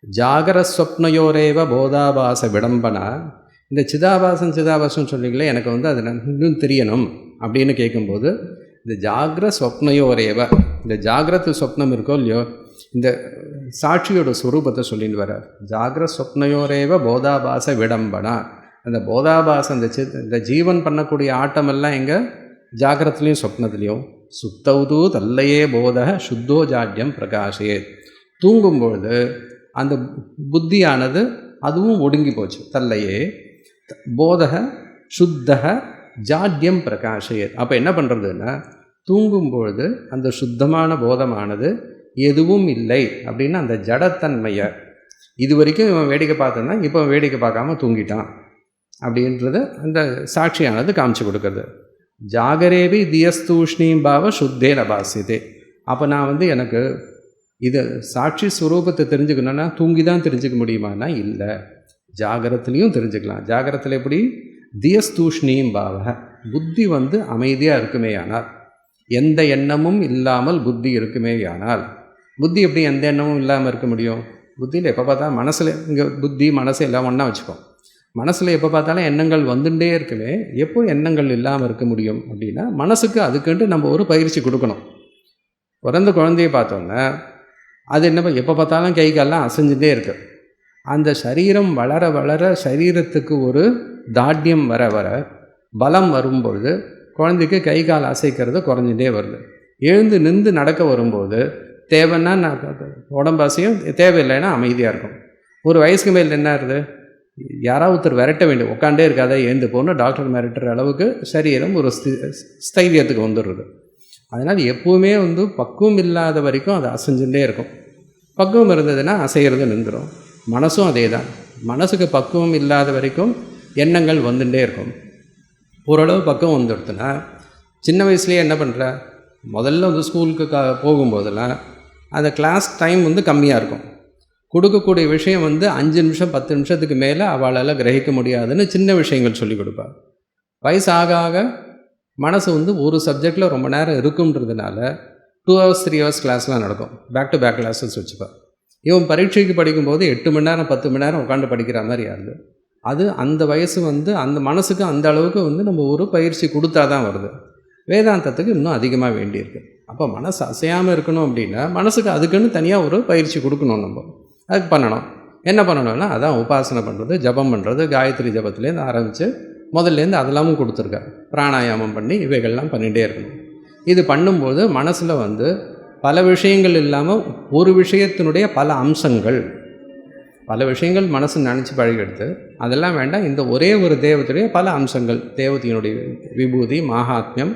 ஜாகரஸ்வப்னயோரேவ போதாபாச விடம்பனா. இந்த சிதாபாசம் சொல்றீங்களே, எனக்கு வந்து அது இன்னும் தெரியணும் அப்படின்னு கேட்கும்போது, இந்த ஜாகிரஸ்வப்னயோரேவ, இந்த ஜாகிரத்து சொப்னம் இருக்கோ இல்லையோ, இந்த சாட்சியோட ஸ்வரூபத்தை சொல்லிட்டு வர்றார். ஜாகிரஸ்வப்னயோரேவ போதாபாச விடம்பனா. அந்த போதாபாசம், இந்த ஜீவன் பண்ணக்கூடிய ஆட்டமெல்லாம் எங்கே? ஜாகிரத்துலேயும் சொப்னத்துலேயும். சுத்தவுது தல்லையே போத சுத்தோ ஜாட்யம் பிரகாஷே. தூங்கும்பொழுது அந்த புத்தியானது அதுவும் ஒடுங்கி போச்சு. தல்லையே போதக சுத்தக ஜாட்யம் பிரகாஷே. அப்போ என்ன பண்ணுறதுன்னா, தூங்கும்பொழுது அந்த சுத்தமான போதமானது எதுவும் இல்லை அப்படின்னு அந்த ஜடத்தன்மையை இது வரைக்கும் இவன் வேடிக்கை பார்த்தோன்னா இப்போ வேடிக்கை பார்க்காம தூங்கிட்டான் அப்படின்றது அந்த சாட்சியானது காமிச்சு கொடுக்குறது. ஜாகரேவி தியஸ்தூஷ்ணீம் பாவ சுத்தேன பாசிதே. அப்போ நான் வந்து எனக்கு இது சாட்சி ஸ்வரூபத்தை தெரிஞ்சுக்கணுன்னா தூங்கி தான் தெரிஞ்சுக்க முடியுமானா இல்லை, ஜாகரத்துலேயும் தெரிஞ்சுக்கலாம். ஜாகரத்தில் எப்படி? தியஸ்தூஷ்ணீம் பாவ, புத்தி வந்து அமைதியாக இருக்குமேயானால், எந்த எண்ணமும் இல்லாமல் புத்தி இருக்குமேயானால். புத்தி எப்படி எந்த எண்ணமும் இல்லாமல் இருக்க முடியும்? புத்தியில் எப்போ பார்த்தாலும் மனசில், இங்கே புத்தி மனசு எல்லாம் ஒன்றா வச்சுப்போம். மனசில் எப்போ பார்த்தாலும் எண்ணங்கள் வந்துட்டே இருக்குமே, எப்போ எண்ணங்கள் இல்லாமல் இருக்க முடியும் அப்படின்னா, மனசுக்கு அதுக்குன்ட்டு நம்ம ஒரு பயிற்சி கொடுக்கணும். பிறந்த குழந்தைய பார்த்தோன்னா அது என்ன, எப்போ பார்த்தாலும் கை காலெலாம் அசைஞ்சுட்டே இருக்கு. அந்த சரீரம் வளர வளர சரீரத்துக்கு ஒரு தாட்யம் வர வர பலம் வரும்பொழுது குழந்தைக்கு கை கால் அசைக்கிறது குறைஞ்சிட்டே வருது. எழுந்து நின்று நடக்க வரும்போது தேவைன்னா உடம்பாசையும், தேவையில்லைன்னா அமைதியாக இருக்கும். ஒரு வயசுக்கு மேல் என்ன ஆகுது? யாராவது ஒருத்தர் விரட்ட வேண்டும், உட்காண்டே இருக்காத எழுந்து போகணும், டாக்டர் மிரட்டுற அளவுக்கு சரீரம் ஒரு ஸ்தைரியத்துக்கு வந்துடுறது. அதனால் எப்போவுமே வந்து பக்குவம் இல்லாத வரைக்கும் அது அசைஞ்சுட்டே இருக்கும். பக்குவம் இருந்ததுன்னா அசைகிறது நின்றுடும். மனசும் அதே தான். மனசுக்கு பக்குவம் இல்லாத வரைக்கும் எண்ணங்கள் வந்துட்டே இருக்கும். ஓரளவு பக்குவம் வந்துடுதுன்னா, சின்ன வயசுலேயே என்ன பண்ணுற, முதல்ல வந்து ஸ்கூலுக்கு போகும்போதெல்லாம் அந்த கிளாஸ் டைம் வந்து கம்மியாக இருக்கும். கொடுக்கக்கூடிய விஷயம் வந்து 5 நிமிஷம் 10 நிமிஷத்துக்கு மேலே அவளால் கிரகிக்க முடியாதுன்னு சின்ன விஷயங்கள் சொல்லிக் கொடுப்பாள். வயசு ஆக ஆக மனசு வந்து ஒரு சப்ஜெக்டில் ரொம்ப நேரம் இருக்குன்றதுனால 2 hours 3 hours கிளாஸ்லாம் நடக்கும். பேக் டு பேக் கிளாஸஸ் வச்சுப்பாள். இவன் பரீட்சைக்கு படிக்கும்போது 8 மணி நேரம் 10 மணி நேரம் உட்காந்து படிக்கிற மாதிரி ஆகுது. அது அந்த வயசு வந்து அந்த மனசுக்கு அந்த அளவுக்கு வந்து நம்ம ஒரு பயிற்சி கொடுத்தா தான் வருது. வேதாந்தத்துக்கு இன்னும் அதிகமாக வேண்டியிருக்கு. அப்போ மனசு அசையாமல் இருக்கணும் அப்படின்னா மனசுக்கு அதுக்குன்னு தனியாக ஒரு பயிற்சி கொடுக்கணும். நம்ம அதுக்கு பண்ணணும். என்ன பண்ணணும்னா, அதான் உபாசனை பண்ணுறது, ஜபம் பண்ணுறது, காயத்ரி ஜபத்துலேருந்து ஆரம்பித்து முதல்லேருந்து அதெல்லாமும் கொடுத்துருக்காரு. பிராணாயாமம் பண்ணி இவைகள்லாம் பண்ணிகிட்டே இருக்கணும். இது பண்ணும்போது மனசில் வந்து பல விஷயங்கள் இல்லாமல் ஒரு விஷயத்தினுடைய பல அம்சங்கள், பல விஷயங்கள் மனசு நினச்சி பழகிடுது. அதெல்லாம் வேண்டாம், இந்த ஒரே ஒரு தேவத்துடைய பல அம்சங்கள், தேவதையினுடைய விபூதி மகாத்மியம்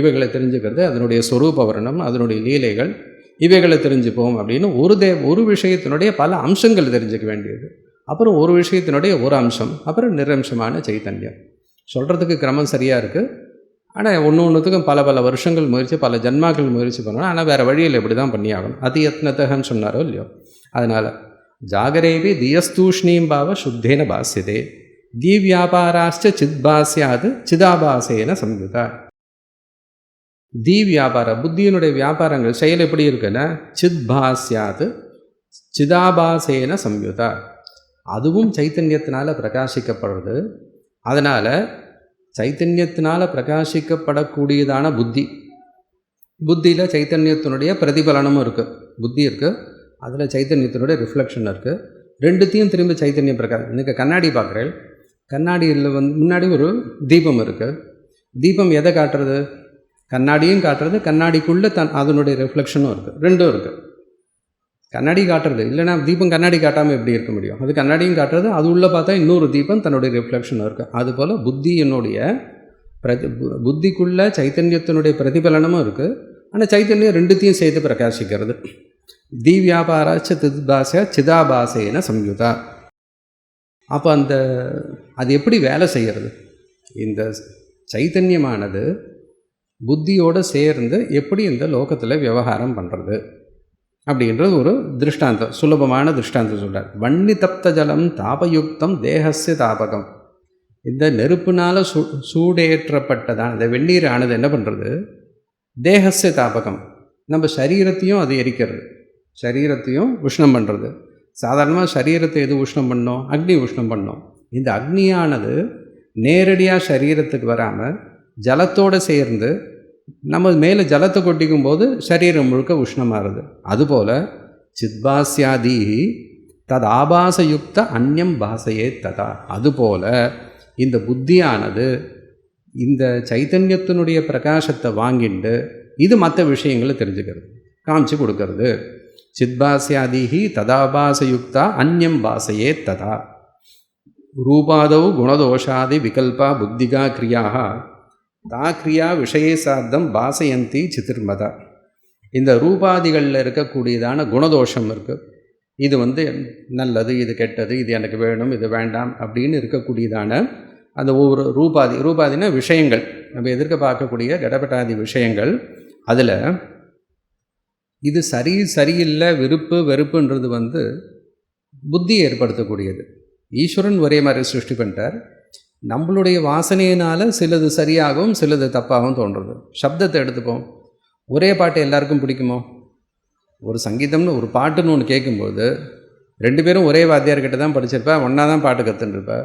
இவைகளை தெரிஞ்சுக்கிறது, அதனுடைய சொரூப வர்ணம், அதனுடைய லீலைகள் இவைகளை தெரிஞ்சுப்போம் அப்படின்னு ஒரு விஷயத்தினுடைய பல அம்சங்கள் தெரிஞ்சுக்க வேண்டியது. அப்புறம் ஒரு விஷயத்தினுடைய ஒரு அம்சம், அப்புறம் நிரம்சமான சைத்தன்யம். சொல்கிறதுக்கு கிரமம் சரியாக இருக்குது. ஆனால் ஒன்றுத்துக்கும் பல பல வருஷங்கள் முயற்சி, பல ஜன்மாக்கள் முயற்சி பண்ணணும். ஆனால் வேறு வழியில் எப்படி தான் பண்ணி ஆகணும். அது யத்னத்தகன்னு சொன்னாரோ இல்லையோ. அதனால் ஜாகரேவி தியஸ்தூஷ்ணீம் பாவ சுத்தேன பாஸ்யதே தி வியாபாராச்ச சித்பாஸ்யாது சிதாபாசேன சம்யுதா. தி வியாபார, புத்தியினுடைய வியாபாரங்கள் செயல் எப்படி இருக்குன்னா, சித்பாஸ்யாது சிதாபாசேன சம்யுதா, அதுவும் சைத்தன்யத்தினால் பிரகாசிக்கப்படுறது. அதனால் சைத்தன்யத்தினால் பிரகாசிக்கப்படக்கூடியதான புத்தி, புத்தியில் சைத்தன்யத்தினுடைய பிரதிபலனமும் இருக்குது. புத்தி இருக்குது, அதில் சைத்தன்யத்தினுடைய ரிஃப்ளெக்ஷன் இருக்குது. ரெண்டுத்தையும் திரும்ப சைத்தன்யம் பிரகாசம். இன்றைக்கி கண்ணாடி பார்க்குறேன், கண்ணாடியில் வந்து முன்னாடி ஒரு தீபம் இருக்குது. தீபம் எதை காட்டுறது? கண்ணாடியும் காட்டுறது, கண்ணாடிக்குள்ளே அதனுடைய ரிஃப்ளெக்ஷனும் இருக்குது. ரெண்டும் இருக்குது. கண்ணாடி காட்டுறது இல்லைனா தீபம் கண்ணாடி காட்டாமல் எப்படி இருக்க முடியும்? அது கண்ணாடியும் காட்டுறது, அது உள்ளே பார்த்தா இன்னொரு தீபம் தன்னுடைய ரிஃப்ளெக்ஷனும் இருக்குது. அதுபோல் புத்தியினுடைய புத்திக்குள்ளே சைத்தன்யத்தினுடைய பிரதிபலனமும் இருக்குது. ஆனால் சைத்தன்யம் ரெண்டுத்தையும் சேர்த்து பிரகாசிக்கிறது. தி வியாபாராச்ச தித்பாச சிதாபாசேன சம்யுதா. அப்போ அது எப்படி வேலை செய்கிறது? இந்த சைத்தன்யமானது புத்தியோடு சேர்ந்து எப்படி இந்த லோகத்தில் விவகாரம் பண்ணுறது அப்படின்றது ஒரு திருஷ்டாந்தம், சுலபமான திருஷ்டாந்தம் சொல்கிறார். வன்னி தப்த ஜலம் தாபயுக்தம் தேகஸ்ய தாபகம். இந்த நெருப்புனால் சூடேற்றப்பட்டதான் இந்த வெந்நீர் ஆனது என்ன பண்ணுறது? தேகஸ்ய தாபகம், நம்ம சரீரத்தையும் அது எரிக்கிறது, சரீரத்தையும் உஷ்ணம் பண்ணுறது. சாதாரணமாக சரீரத்தை எது உஷ்ணம் பண்ணோம்? அக்னி உஷ்ணம் பண்ணோம். இந்த அக்னியானது நேரடியாக சரீரத்துக்கு வராமல் ஜலத்தோடு சேர்ந்து நம்ம மேலே ஜலத்தை கொட்டிக்கும் போது சரீரம் முழுக்க உஷ்ணமாகுது. அதுபோல் சித்பாஸ்யாதி தது ஆபாசயுக்த அந்யம் பாசையே ததா. அதுபோல் இந்த புத்தியானது இந்த சைத்தன்யத்தினுடைய பிரகாசத்தை வாங்கிட்டு இது மற்ற விஷயங்களை தெரிஞ்சுக்கிறது, காமிச்சு கொடுக்கறது. சித்பாஸ்யாதிஹி ததாபாசயுக்தா அந்யம் பாசையே ததா. ரூபாதௌ குணதோஷாதி விகல்பா புத்திகா கிரியாக தா கிரியா விஷயே சார்த்தம் பாசயந்தி சித்திர்மதா. இந்த ரூபாதிகளில் இருக்கக்கூடியதான குணதோஷம் இருக்குது. இது நல்லது, இது கெட்டது, இது எனக்கு வேணும், இது வேண்டாம் அப்படின்னு இருக்கக்கூடியதான அந்த ஒவ்வொரு ரூபாதினா விஷயங்கள், நம்ம எதிர்க்க பார்க்கக்கூடிய கடப்பட்டாதி விஷயங்கள். அதில் இது சரியில்லை, விருப்பு வெறுப்புன்றது புத்தி ஏற்படுத்தக்கூடியது. ஈஸ்வரன் ஒரே மாதிரி சிருஷ்டி பண்ணிட்டார். நம்மளுடைய வாசனையினால் சிலது சரியாகவும் சிலது தப்பாகவும் தோன்றுறது. சப்தத்தை எடுத்துப்போம். ஒரே பாட்டு எல்லாருக்கும் பிடிக்குமோ? ஒரு சங்கீதம்னு ஒரு பாட்டுன்னு ஒன்று கேட்கும்போது 2 பேரும் ஒரே வாத்தியார்கிட்ட தான் படிச்சிருப்பா, ஒன்றா தான் பாட்டு கற்றுன்ருப்பா.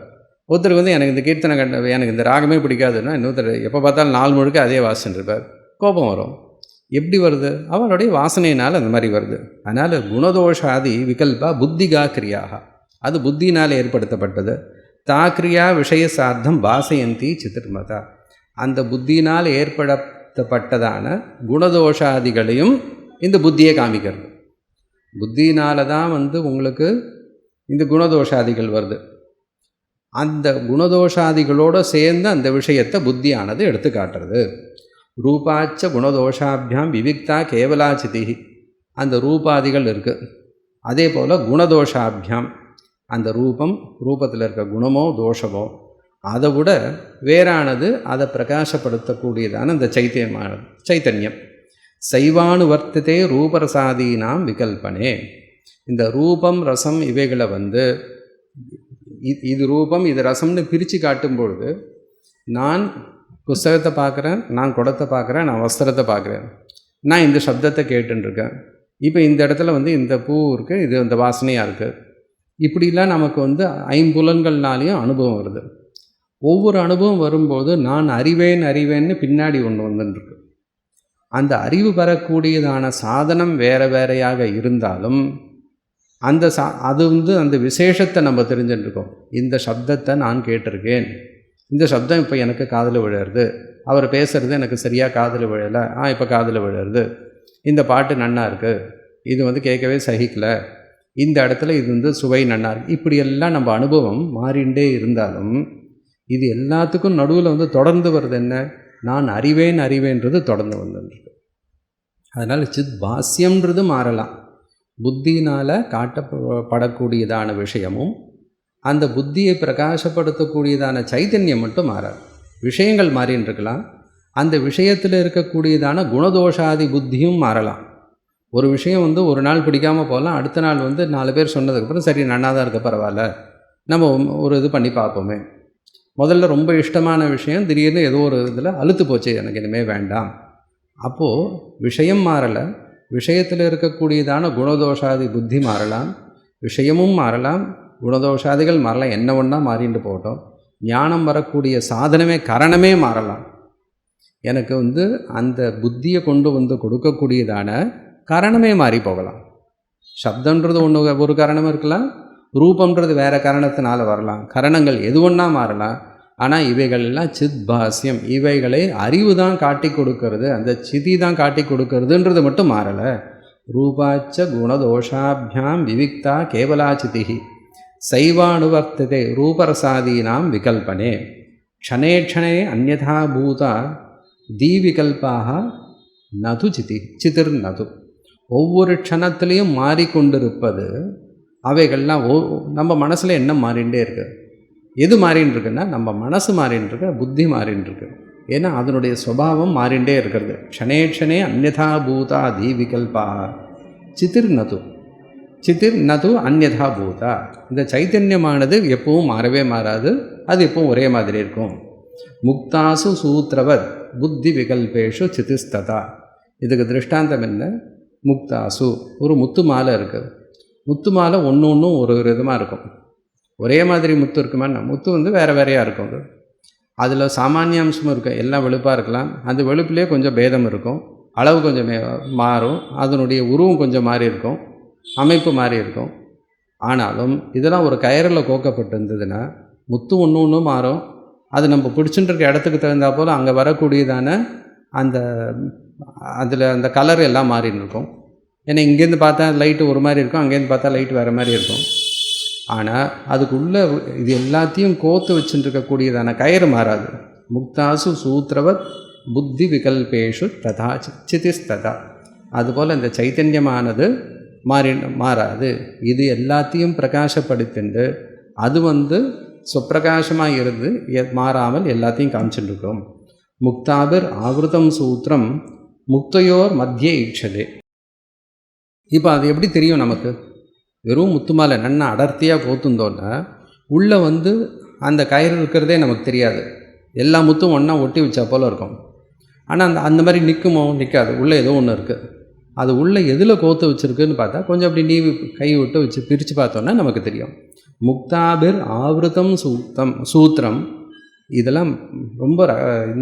ஒருத்தருக்கு எனக்கு இந்த கீர்த்தனை எனக்கு இந்த ராகமே பிடிக்காதுன்னா இன்னொருத்தர் எப்போ பார்த்தாலும் 4 முழுக்க அதே வாசிச்சுருப்பார். கோபம் வரும். எப்படி வருது? அவளுடைய வாசனையினால் அந்த மாதிரி வருது. அதனால் குணதோஷாதி விகல்பா புத்திகா கிரியாக, அது புத்தினால் ஏற்படுத்தப்பட்டது. தா கிரியா விஷய சார்த்தம் பாசயந்தி சித்திர்மதா. அந்த புத்தினால் ஏற்படுத்தப்பட்டதான குணதோஷாதிகளையும் இந்த புத்தியை காமிக்கிறது. புத்தினால தான் உங்களுக்கு இந்த குணதோஷாதிகள் வருது. அந்த குணதோஷாதிகளோடு சேர்ந்து அந்த விஷயத்தை புத்தியானது எடுத்து காட்டுறது. ரூபாச்ச குணதோஷாபியாம் விவிக்தா கேவலாச்சிதி. அந்த ரூபாதிகள் இருக்குது. அதே போல் குணதோஷாபியாம், அந்த ரூபத்தில் இருக்க குணமோ தோஷமோ அதை விட வேறானது, அதை பிரகாசப்படுத்தக்கூடியதான அந்த சைத்தன்யம். சைவானுவர்த்ததே ரூபரசாதீனாம் விகல்பனே. இந்த ரூபம் ரசம் இவைகளை இது ரூபம் இது ரசம்னு பிரித்து காட்டும்பொழுது, நான் புஸ்தகத்தை பார்க்குறேன், நான் குடத்தை பார்க்குறேன், நான் வஸ்திரத்தை பார்க்குறேன், நான் இந்த சப்தத்தை கேட்டுருக்கேன், இப்போ இந்த இடத்துல இந்த பூ இருக்குது, இது இந்த வாசனையாக இருக்குது. இப்படிலாம் நமக்கு ஐம்புலன்கள்னாலேயும் அனுபவம் வருது. ஒவ்வொரு அனுபவம் வரும்போது நான் அறிவேன்னு பின்னாடி ஒன்று வந்துட்டுருக்கு. அந்த அறிவு பெறக்கூடியதான சாதனம் வேறையாக இருந்தாலும் அது அந்த விசேஷத்தை நம்ம தெரிஞ்சுட்டுருக்கோம். இந்த சப்தத்தை நான் கேட்டிருக்கேன், இந்த சப்தம் இப்போ எனக்கு காதில் விழுறது, அவர் பேசுகிறது எனக்கு சரியாக காதில் விழலை, இப்போ காதில் விழுறது, இந்த பாட்டு நன்னா இருக்குது, இது கேட்கவே சகிக்கலை, இந்த இடத்துல இது சுவை நன்னா இருக்குது. இப்படியெல்லாம் நம்ம அனுபவம் மாறிண்டே இருந்தாலும் இது எல்லாத்துக்கும் நடுவில் தொடர்ந்து வருது என்ன? நான் அறிவேன்றது தொடர்ந்து வந்துருக்கு. அதனால் சித் பாஸ்யம்ன்றது மாறலாம். புத்தியினால் காட்டப்படக்கூடியதான விஷயமும் அந்த புத்தியை பிரகாசப்படுத்தக்கூடியதான சைத்தன்யம் மட்டும் மாறாது. விஷயங்கள் மாறின்னு இருக்கலாம். அந்த விஷயத்தில் இருக்கக்கூடியதான குணதோஷாதி புத்தியும் மாறலாம். ஒரு விஷயம் ஒரு நாள் பிடிக்காமல் போகலாம், அடுத்த நாள் 4 பேர் சொன்னதுக்கப்புறம் சரி நன்னா தான் இருக்க, பரவாயில்ல, நம்ம ஒரு இது பண்ணி பார்ப்போமே. முதல்ல ரொம்ப இஷ்டமான விஷயம் திடீர்னு ஏதோ ஒரு இதில் அழுத்து போச்சு, எனக்கு இனிமேல் வேண்டாம். அப்போது விஷயம் மாறலை, விஷயத்தில் இருக்கக்கூடியதான குணதோஷாதி புத்தி மாறலாம், விஷயமும் மாறலாம், குணதோஷாதிகள் மாறலாம், என்ன ஒன்றா மாறிட்டு போகட்டும். ஞானம் வரக்கூடிய சாதனமே காரணமே மாறலாம். எனக்கு அந்த புத்தியை கொண்டு கொடுக்கக்கூடியதான காரணமே மாறி போகலாம். சப்தன்றது ஒரு காரணமாக இருக்கலாம், ரூபம்ன்றது வேறு காரணத்தினால வரலாம், காரணங்கள் எது ஒன்றா மாறலாம். ஆனால் இவைகளெல்லாம் சித் பாஸ்யம், இவைகளை அறிவு தான் காட்டி கொடுக்கறது, அந்த சிதி தான் காட்டி கொடுக்கறதுன்றது மட்டும் மாறலை. ரூபாச்ச குணதோஷாபியாம் விவிக்தா கேவலாச்சிதி சைவானுவர்த்ததே ரூபரசாதீனாம் விகல்பனே க்ஷணே க்ஷணே அந்யதா பூதா தீவிகல்பாக நது சிதிர் நது. ஒவ்வொரு க்ஷணத்துலேயும் மாறிக்கொண்டிருப்பது அவைகள்லாம் நம்ம மனசில் என்ன மாறிகிட்டே இருக்குது. எது மாறின்னு இருக்குன்னா நம்ம மனசு மாறின்னு இருக்கு, புத்தி மாறின்னு இருக்கு. ஏன்னா அதனுடைய சுபாவம் மாறிண்டே இருக்கிறது. க்ஷணே க்ஷணே அந்யதா பூதா தீவிகல்பா சித்திர் நது அந்யதா பூதா. இந்த சைத்தன்யமானது எப்பவும் மாறவே மாறாது, அது எப்பவும் ஒரே மாதிரி இருக்கும். முக்தாசு சூத்ரவத் புத்தி விகல்பேஷு சிதிஸ்ததா. இதுக்கு திருஷ்டாந்தம் என்ன? முக்தாசு, ஒரு முத்து மாலை இருக்குது. முத்து மாலை ஒன்று ஒன்றும் ஒரு விதமாக இருக்கும். ஒரே மாதிரி முத்து இருக்குமான்னா முத்து வந்து வேறு வேறையாக இருக்கும். அது அதில் சாமானியாம்சமும் இருக்கும், எல்லாம் வெளுப்பாக இருக்கலாம். அந்த வெளுப்புலேயே கொஞ்சம் பேதம் இருக்கும், அளவு கொஞ்சம் மாறும், அதனுடைய உருவம் கொஞ்சம் மாறி இருக்கும், அமைப்பு மாறி இருக்கும். ஆனாலும் இதெல்லாம் ஒரு கயிறில் கோக்கப்பட்டு இருந்ததுன்னா முத்து ஒன்று ஒன்றும் மாறும். அது நம்ம பிடிச்சுட்டு இருக்க இடத்துக்கு தகுந்தா போல் அங்கே வரக்கூடியதான அந்த அதில் அந்த கலர் எல்லாம் மாறின்னு இருக்கும். ஏன்னா இங்கேருந்து பார்த்தா லைட்டு ஒரு மாதிரி இருக்கும், அங்கேருந்து பார்த்தா லைட்டு வேறு மாதிரி இருக்கும். ஆனால் அதுக்குள்ளே இது எல்லாத்தையும் கோத்து வச்சுருக்கக்கூடியதான கயிறு மாறாது. முக்தாசு சூத்திரவத் புத்தி விகல்பேஷு ததா சிதிஸ்ததா. அதுபோல் இந்த சைத்தன்யமானது மாறாது. இது எல்லாத்தையும் பிரகாசப்படுத்திண்டு அது வந்து சுப்பிரகாசமாக இருந்து மாறாமல் எல்லாத்தையும் காமிச்சுட்டுருக்கோம். முக்தாபிர் ஆவிருதம் சூத்திரம் முக்தையோர் மத்திய ஈட்சதே. இப்போ அது எப்படி தெரியும் நமக்கு? வெறும் முத்து மாலை நன்னா அடர்த்தியாக கோத்துந்தோன்னா உள்ளே வந்து அந்த கயிறு இருக்கிறதே நமக்கு தெரியாது. எல்லா முத்தும் ஒன்றா ஒட்டி வச்சா போல் இருக்கும். ஆனால் அந்த மாதிரி நிற்குமோ? நிற்காது. உள்ளே ஏதோ ஒன்று இருக்குது. அது உள்ளே எதில் கோத்து வச்சுருக்குன்னு பார்த்தா கொஞ்சம் அப்படி நீவி கை விட்டு வச்சு பிரித்து பார்த்தோன்னா நமக்கு தெரியும். முக்தாபிர் ஆவிருதம் சூத்திரம். இதெல்லாம் ரொம்ப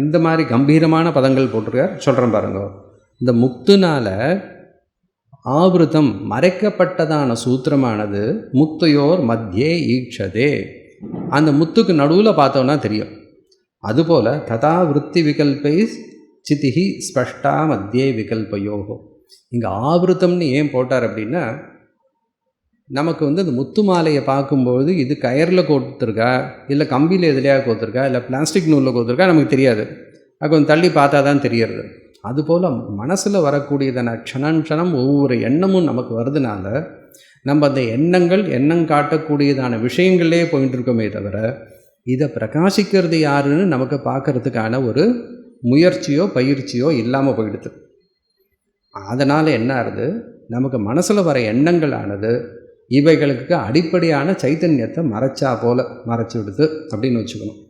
இந்த மாதிரி கம்பீரமான பதங்கள் போட்டிருக்கார். சொல்கிறேன் பாருங்க. இந்த முக்துனால் ஆவிருதம் மறைக்கப்பட்டதான சூத்திரமானது முக்தையோர் மத்தியே ஈட்சதே. அந்த முத்துக்கு நடுவில் பார்த்தோன்னா தெரியும். அதுபோல் ததா விருத்தி விகல்பை சிதிஹி ஸ்பஷ்டா மத்தியே விகல்பயோகோ. இங்கே ஆவிருத்தம்னு ஏன் போட்டார் அப்படின்னா, நமக்கு வந்து அந்த முத்து மாலையை பார்க்கும்போது இது கயரில் கோத்துருக்கா, இல்லை கம்பியில் எதுலையாக கோத்துருக்கா, இல்லை பிளாஸ்டிக் நூலில் கோத்துருக்கா நமக்கு தெரியாது. அது கொஞ்சம் தள்ளி பார்த்தா தான் தெரியறது. அதுபோல் மனசில் வரக்கூடியதான க்ஷணம் ஒவ்வொரு எண்ணமும் நமக்கு வருதுனால நம்ம அந்த எண்ணம் காட்டக்கூடியதான விஷயங்களே போயிட்டு இருக்கோமே தவிர இதை பிரகாசிக்கிறது யாருன்னு நமக்கு பார்க்கறதுக்கான ஒரு முயற்சியோ பயிற்சியோ இல்லாமல் போயிடுது. அதனால் என்ன ஆகுது, நமக்கு மனசில் வர எண்ணங்களானது இவைகளுக்கு அடிப்படையான சைத்தன்யத்தை மறைச்சா போல் மறைச்சி விடுது அப்படின்னு வச்சுக்கணும்.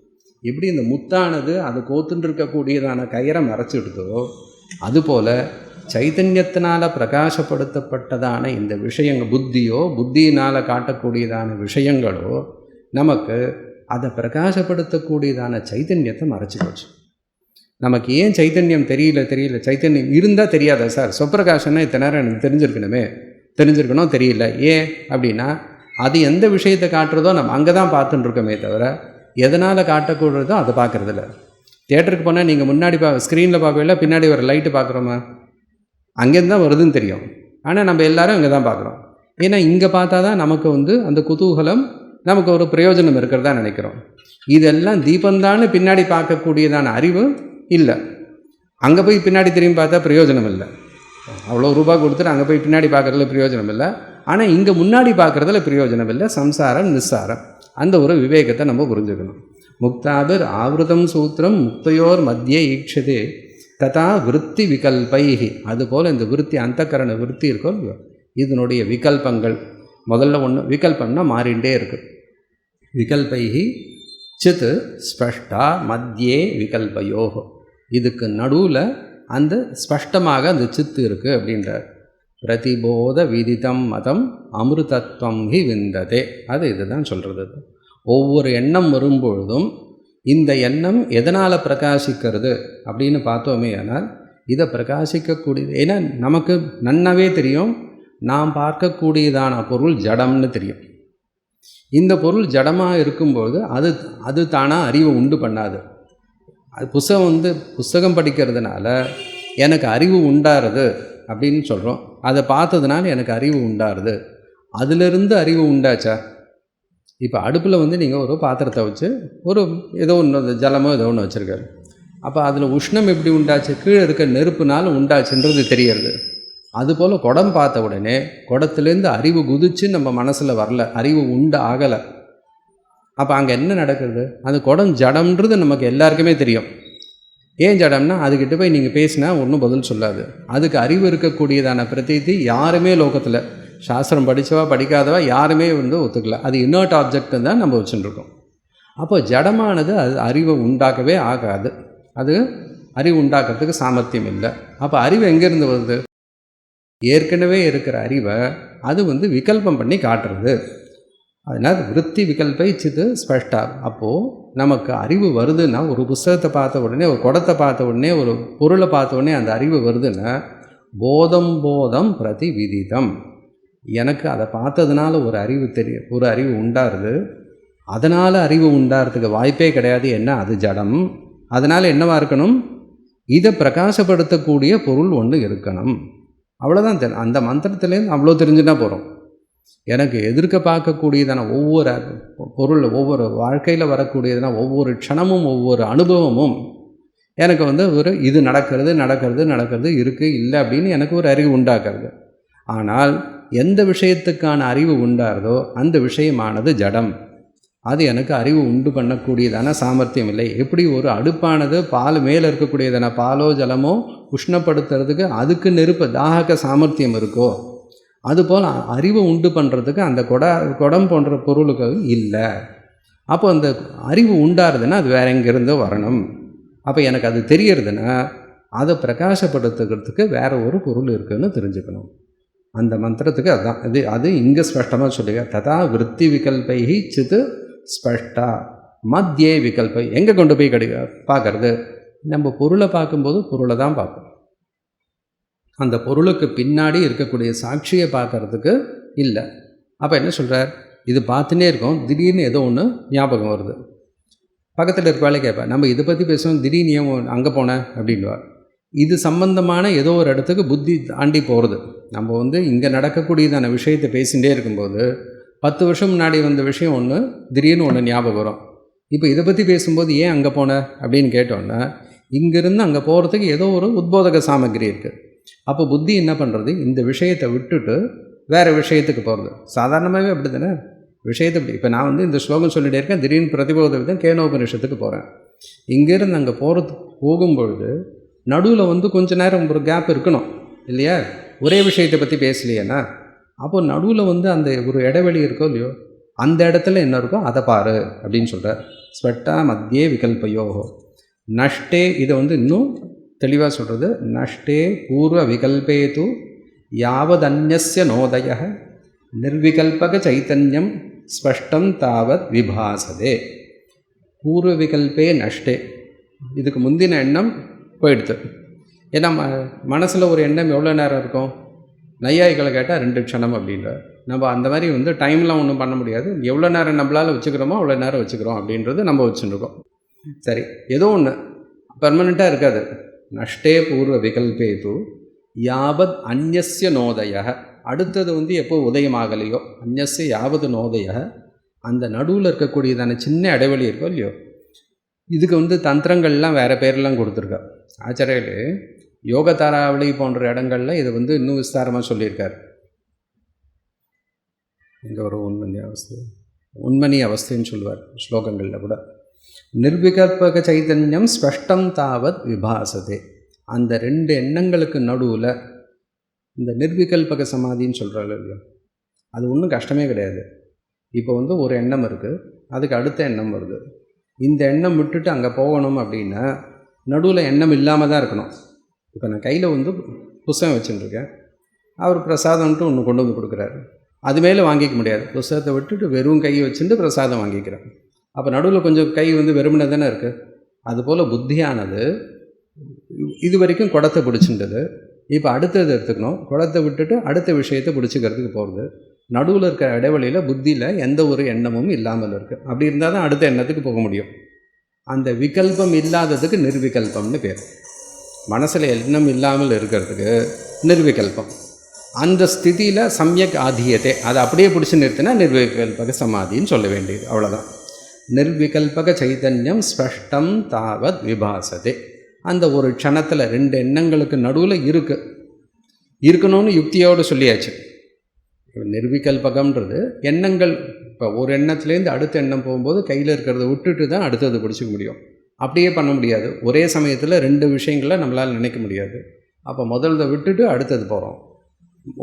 எப்படி இந்த முத்தானது அது கோத்துட்டு இருக்கக்கூடியதான கயிறை மறைச்சி விடுதோ அதுபோல் சைத்தன்யத்தினால் பிரகாசப்படுத்தப்பட்டதான இந்த விஷயங்கள் புத்தியோ புத்தியினால் காட்டக்கூடியதான விஷயங்களோ நமக்கு அதை பிரகாசப்படுத்தக்கூடியதான சைத்தன்யத்தை மறைச்சி போச்சு. நமக்கு ஏன் சைத்தன்யம் தெரியல சைத்தன்யம் இருந்தால் தெரியாதா சார்? சொப்பிரகாசன்னா இத்தனை நேரம் எனக்கு தெரிஞ்சிருக்கணும் தெரியல. ஏன் அப்படின்னா அது எந்த விஷயத்தை காட்டுறதோ நம்ம அங்கே தான் பார்த்துட்டு இருக்கோமே தவிர எதனால் காட்டக்கூடாதோ அதை பார்க்குறதில்ல. தியேட்டருக்கு போனால் நீங்கள் முன்னாடி ஸ்க்ரீனில் பார்க்கல, பின்னாடி ஒரு லைட்டு பார்க்குறோமா? அங்கேருந்து தான் வருதுன்னு தெரியும். ஆனால் நம்ம எல்லோரும் அங்கே தான் பார்க்குறோம். ஏன்னா இங்கே பார்த்தா தான் நமக்கு வந்து அந்த குதூகலம், நமக்கு ஒரு பிரயோஜனம் இருக்கிறதா நினைக்கிறோம். இதெல்லாம் தீபந்தான்னு பின்னாடி பார்க்கக்கூடியதான அறிவு இல்லை. அங்கே போய் பின்னாடி திரும்பி பார்த்தா பிரயோஜனம் இல்லை. அவ்வளோ ரூபா கொடுத்துட்டு அங்கே போய் பின்னாடி பார்க்குறதுல பிரயோஜனம் இல்லை. ஆனால் இங்கே முன்னாடி பார்க்குறதுல பிரயோஜனம் இல்லை. சம்சாரம் நிஸ்ஸாரம். அந்த ஒரு விவேகத்தை நம்ம புரிஞ்சுக்கணும். முக்தாபிர் ஆவிருதம் சூத்திரம் முக்தையோர் மத்தியே ஈட்சதே ததா விருத்தி விகல்பைஹி. அதுபோல் இந்த விருத்தி அந்தக்கரண விருத்தி இருக்கோ இதனுடைய விகல்பங்கள் முதல்ல ஒன்று விகல்பம்னா மாறிண்டே இருக்கு. விகல்பைஹி சித் ஸ்பஷ்டா மத்தியே விகல்பயோகோ. இதுக்கு நடுவில் அந்த ஸ்பஷ்டமாக அந்த சித்து இருக்குது அப்படின்றார். பிரதிபோத விதிதம் மதம் அமிர்தத்வம் ஹி விந்ததே. அது இதுதான் சொல்கிறது. ஒவ்வொரு எண்ணம் வரும்பொழுதும் இந்த எண்ணம் எதனால் பிரகாசிக்கிறது அப்படின்னு பார்த்தோமே. ஆனால் இதை பிரகாசிக்கக்கூடியது ஏன்னா நமக்கு நன்னாவே தெரியும், நாம் பார்க்கக்கூடியதான பொருள் ஜடம்னு தெரியும். இந்த பொருள் ஜடமாக இருக்கும்பொழுது அது தானாக அறிவை உண்டு பண்ணாது. அது புஸ்தகம் படிக்கிறதுனால எனக்கு அறிவு உண்டாருது அப்படின்னு சொல்கிறோம். அதை பார்த்ததுனால எனக்கு அறிவு உண்டாருது. அதிலிருந்து அறிவு உண்டாச்சா? இப்போ அடுப்பில் நீங்கள் ஒரு பாத்திரத்தை வச்சு ஒரு ஏதோ ஒன்று ஜலமோ ஏதோ ஒன்று வச்சுருக்காரு. அப்போ அதில் உஷ்ணம் எப்படி உண்டாச்சு? கீழே இருக்க நெருப்புனால உண்டாச்சுன்றது தெரியறது. அதுபோல் குடம் பார்த்த உடனே குடத்துலேருந்து அறிவு குதிச்சு நம்ம மனசில் வரல, அறிவு உண்டு ஆகலை. அப்போ அங்கே என்ன நடக்குது? அந்த குடம் ஜடம்ன்றது நமக்கு எல்லாருக்குமே தெரியும். ஏன் ஜடம்னா அதுக்கிட்ட போய் நீங்கள் பேசினா ஒன்றும் பதில் சொல்லாது. அதுக்கு அறிவு இருக்கக்கூடியதான பிரதீதி யாருமே லோகத்தில் சாஸ்திரம் படித்தவா படிக்காதவா யாருமே ஒத்துக்கல. அது இன்னர்ட் ஆப்ஜெக்ட் தான் நம்ம வச்சுட்டுருக்கோம். அப்போ ஜடமானது அது அறிவை உண்டாக்கவே ஆகாது. அது அறிவு உண்டாக்குறதுக்கு சாமர்த்தியம் இல்லை. அப்போ அறிவு எங்கேருந்து வருது? ஏற்கனவே இருக்கிற அறிவை அது வந்து விகல்பம் பண்ணி காட்டுறது. அதனால் விருத்தி விகல்பை சித்து ஸ்பஷ்டா. அப்போது நமக்கு அறிவு வருதுன்னா, ஒரு புஸ்தகத்தை பார்த்த உடனே, ஒரு குடத்தை பார்த்த உடனே, ஒரு பொருளை பார்த்த உடனே அந்த அறிவு வருதுன்னா, போதம் பிரதி விதிதம். எனக்கு அதை பார்த்ததுனால ஒரு அறிவு உண்டாருது. அதனால் அறிவு உண்டாகிறதுக்கு வாய்ப்பே கிடையாது. என்ன, அது ஜடம். அதனால் என்னவாக இருக்கணும், இதை பிரகாசப்படுத்தக்கூடிய பொருள் ஒன்று இருக்கணும். அவ்வளோதான். அந்த மந்திரத்துலேருந்து அவ்வளோ தெரிஞ்சுனா போகிறோம். எனக்கு எதிர்க்க பார்க்கக்கூடியதான ஒவ்வொரு பொருள், ஒவ்வொரு வாழ்க்கையில் வரக்கூடியதான ஒவ்வொரு க்ஷணமும், ஒவ்வொரு அனுபவமும் எனக்கு வந்து ஒரு இது நடக்கிறது இருக்குது இல்லை அப்படின்னு எனக்கு ஒரு அறிவு உண்டாக்குறது. ஆனால் எந்த விஷயத்துக்கான அறிவு உண்டாகிறதோ அந்த விஷயமானது ஜடம். அது எனக்கு அறிவு உண்டு பண்ணக்கூடியதான சாமர்த்தியம் இல்லை. எப்படி ஒரு அடுப்பானது பால் மேலே இருக்கக்கூடியதான பாலோ ஜலமோ உஷ்ணப்படுத்துறதுக்கு அதுக்கு நெருப்பு தாகக்க சாமர்த்தியம் இருக்கோ, அதுபோல் அறிவை உண்டு பண்ணுறதுக்கு அந்த குடம் போன்ற பொருளுக்கு இல்லை. அப்போ அந்த அறிவு உண்டாருதுன்னா அது வேற எங்கேருந்தோ வரணும். அப்போ எனக்கு அது தெரியறதுன்னா அதை பிரகாசப்படுத்துக்கிறதுக்கு வேற ஒரு பொருள் இருக்குதுன்னு தெரிஞ்சுக்கணும். அந்த மந்திரத்துக்கு அதுதான் அது இங்கே ஸ்பஷ்டமாக சொல்லுங்க. ததா விருத்தி விகல்பை சித்து ஸ்பஷ்டா மத்தியே விகல்பை. எங்கே கொண்டு போய் பார்க்கறது, நம்ம பொருளை பார்க்கும்போது பொருளை தான் பார்ப்போம். அந்த பொருளுக்கு பின்னாடி இருக்கக்கூடிய சாட்சியை பார்க்கறதுக்கு இல்லை. அப்போ என்ன சொல்கிறார், இது பார்த்துன்னே இருக்கோம், திடீர்னு ஏதோ ஒன்று ஞாபகம் வருது. பக்கத்தில் இருக்கவாளே கேட்பேன், நம்ம இதை பற்றி பேசுவோம், திடீர்னு ஏன் அங்கே போனேன் அப்படின்வார். இது சம்பந்தமான ஏதோ ஒரு இடத்துக்கு புத்தி தாண்டி போகிறது. நம்ம வந்து இங்கே நடக்கக்கூடியதான விஷயத்தை பேசிகிட்டே இருக்கும்போது 10 வருஷம் முன்னாடி வந்த விஷயம் ஒன்று திடீர்னு ஒன்று ஞாபகம் வரும். இப்போ இதை பற்றி பேசும்போது ஏன் அங்கே போனேன் அப்படின்னு கேட்டோன்னா, இங்கேருந்து அங்கே போகிறதுக்கு ஏதோ ஒரு உத்போதக சாமகிரி இருக்குது. அப்போ புத்தி என்ன பண்ணுறது, இந்த விஷயத்தை விட்டுட்டு வேறு விஷயத்துக்கு போகிறது. சாதாரணமாகவே அப்படி தானே விஷயத்தை. இப்போ நான் வந்து இந்த ஸ்லோகம் சொல்லிகிட்டே இருக்கேன், திடீர்னு பிரதிபோத விதம் கேனோபனிஷத்துக்கு போகிறேன். இங்கேருந்து அங்கே போகும்பொழுது நடுவில் வந்து கொஞ்ச நேரம் ஒரு கேப் இருக்கணும் இல்லையா, ஒரே விஷயத்தை பற்றி பேசலையேன்னா. அப்போ நடுவில் வந்து அந்த ஒரு இடைவெளி இருக்கோ இல்லையோ, அந்த இடத்துல என்ன இருக்கோ அதை பாரு அப்படின்னு சொல்கிறார். ஸ்வட்டா மத்தியே விகல்பயோகோ நஷ்டே. இதை வந்து இன்னும் தெளிவாக சொல்கிறது. நஷ்டே பூர்வ விகல்பேது யாவதன்யஸ்ய நோதய நிர்விகல்பக சைத்தன்யம் ஸ்பஷ்டம் தாவத் விபாசதே. பூர்வ விகல்பே நஷ்டே, இதுக்கு முந்தின எண்ணம் போயிடுது. ஏன்னா மனசில் ஒரு எண்ணம் எவ்வளோ நேரம் இருக்கும், நையாயிகளை கேட்டால் 2 க்ஷணம் அப்படின்ற. நம்ம அந்த மாதிரி வந்து டைம்லாம் ஒன்றும் பண்ண முடியாது. எவ்வளோ நேரம் நம்மளால் வச்சுக்கிறோமோ அவ்வளோ நேரம் வச்சுக்கிறோம் அப்படின்றது நம்ம வச்சுருக்கோம். சரி, ஏதோ ஒன்று பெர்மனெண்ட்டாக இருக்காது. நஷ்டே பூர்வ விகல்பேது யாவத் அந்யஸ்ய நோதய. அடுத்தது வந்து எப்போ உதயமாகலையோ, அந்யஸ்ய யாவது நோதய, அந்த நடுவில் இருக்கக்கூடியதான சின்ன இடைவெளி இருக்கோ இல்லையோ, இதுக்கு வந்து தந்திரங்கள்லாம் வேறு பேரெல்லாம் கொடுத்துருக்கா. ஆச்சாரியர் யோக தாராவளி போன்ற இடங்களில் இதை வந்து இன்னும் விஸ்தாரமாக சொல்லியிருக்கார். இங்கே ஒரு உண்மணி அவஸ்தைன்னு சொல்லுவார் ஸ்லோகங்களில் கூட. நிர்விகல்பக சைத்தன்யம் ஸ்பஷ்டம் தாவத் விபாசதே. அந்த 2 எண்ணங்களுக்கு நடுவில் இந்த நிர்விகல்பக சமாதின்னு சொல்கிறாள் இல்லையா, அது ஒன்றும் கஷ்டமே கிடையாது. இப்போ வந்து ஒரு எண்ணம் இருக்குது, அதுக்கு அடுத்த எண்ணம் வருது. இந்த எண்ணம் விட்டுட்டு அங்கே போகணும் அப்படின்னா நடுவில் எண்ணம் இல்லாமல் தான் இருக்கணும். இப்போ நான் கையில் வந்து புஸ்தகம் வச்சுட்டுருக்கேன், அவர் பிரசாதம்ன்ட்டு ஒன்று கொண்டு வந்து கொடுக்குறாரு, அது மேலே வாங்கிக்க முடியாது. புஸ்தகத்தை விட்டுட்டு வெறும் கையை வச்சுட்டு பிரசாதம் வாங்கிக்கிறேன். அப்போ நடுவில் கொஞ்சம் கை வந்து வெறுமனை தானே இருக்குது. அதுபோல் புத்தியானது இது வரைக்கும் குடத்தை பிடிச்சின்றது, இப்போ அடுத்தது எடுத்துக்கணும், குடத்தை விட்டுட்டு அடுத்த விஷயத்தை பிடிச்சிக்கிறதுக்கு போகிறது. நடுவில் இருக்கிற இடைவெளியில் புத்தியில் எந்த ஒரு எண்ணமும் இல்லாமல் இருக்குது. அப்படி இருந்தால் தான் அடுத்த எண்ணத்துக்கு போக முடியும். அந்த விகல்பம் இல்லாததுக்கு நிர்விகல்பம்னு பேர். மனசில் எண்ணம் இல்லாமல் இருக்கிறதுக்கு நிர்விகல்பம். அந்த ஸ்திதியில் சம்யக் ஆதியத்தை அதை அப்படியே பிடிச்சி நிறுத்தினா நிர்விகல்பக சமாதின்னு சொல்ல வேண்டியது, அவ்வளோதான். நிர்விகல்பக சைத்தன்யம் ஸ்பஷ்டம் தாவத் விபாசதே. அந்த ஒரு க்ஷணத்தில் 2 எண்ணங்களுக்கு நடுவில் இருக்கணும்னு யுக்தியோடு சொல்லியாச்சு. நிர்விகல்பகம்ன்றது எண்ணங்கள். இப்போ ஒரு எண்ணத்துலேருந்து அடுத்த எண்ணம் போகும்போது கையில் இருக்கிறத விட்டுட்டு தான் அடுத்தது பிடிச்சிக்க முடியும். அப்படியே பண்ண முடியாது. ஒரே சமயத்தில் 2 விஷயங்களை நம்மளால் நினைக்க முடியாது. அப்போ முதல்ல விட்டுட்டு அடுத்தது போகிறோம்.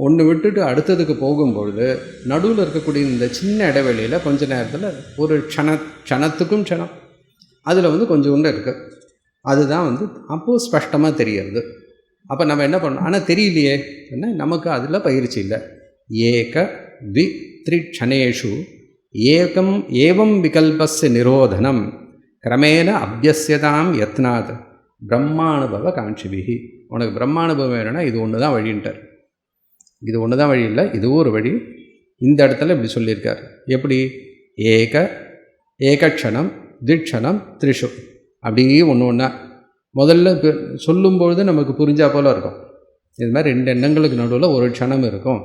ஒன்று விட்டுட்டு அடுத்ததுக்கு போகும்பொழுது நடுவில் இருக்கக்கூடிய இந்த சின்ன இடைவெளியில் கொஞ்ச நேரத்தில் ஒரு க்ஷணத்துக்கும் க்ஷணம் அதில் வந்து கொஞ்சம் ஒன்று இருக்குது. அதுதான் வந்து அப்போது ஸ்பஷ்டமாக தெரியறது. அப்போ நம்ம என்ன பண்ணணும்? ஆனால் தெரியலையே, என்ன நமக்கு அதில் பயிற்சி இல்லை. ஏக த்வி த்ரிக்ஷணேஷு ஏகம் ஏவம் விகல்பஸ்ய நிரோதனம் கிரமேண அபியஸ்யதாம் யத்னாத் பிரம்மானுபவ காட்சிபிகி. உனக்கு பிரம்மானுபவம் வேணும்னா இது ஒன்று தான் வழின்ட்டார். இது ஒன்று தான் வழி இல்லை, இதுவும் ஒரு வழி. இந்த இடத்துல இப்படி சொல்லியிருக்கார். எப்படி? ஏகக்ஷணம் திக்ஷணம் த்ரிஷு, அப்படியே ஒன்று ஒன்றா முதல்ல சொல்லும்பொழுது நமக்கு புரிஞ்சா போல இருக்கும். இது மாதிரி 2 எண்ணங்களுக்கு நடுவில் ஒரு க்ஷணம் இருக்கும்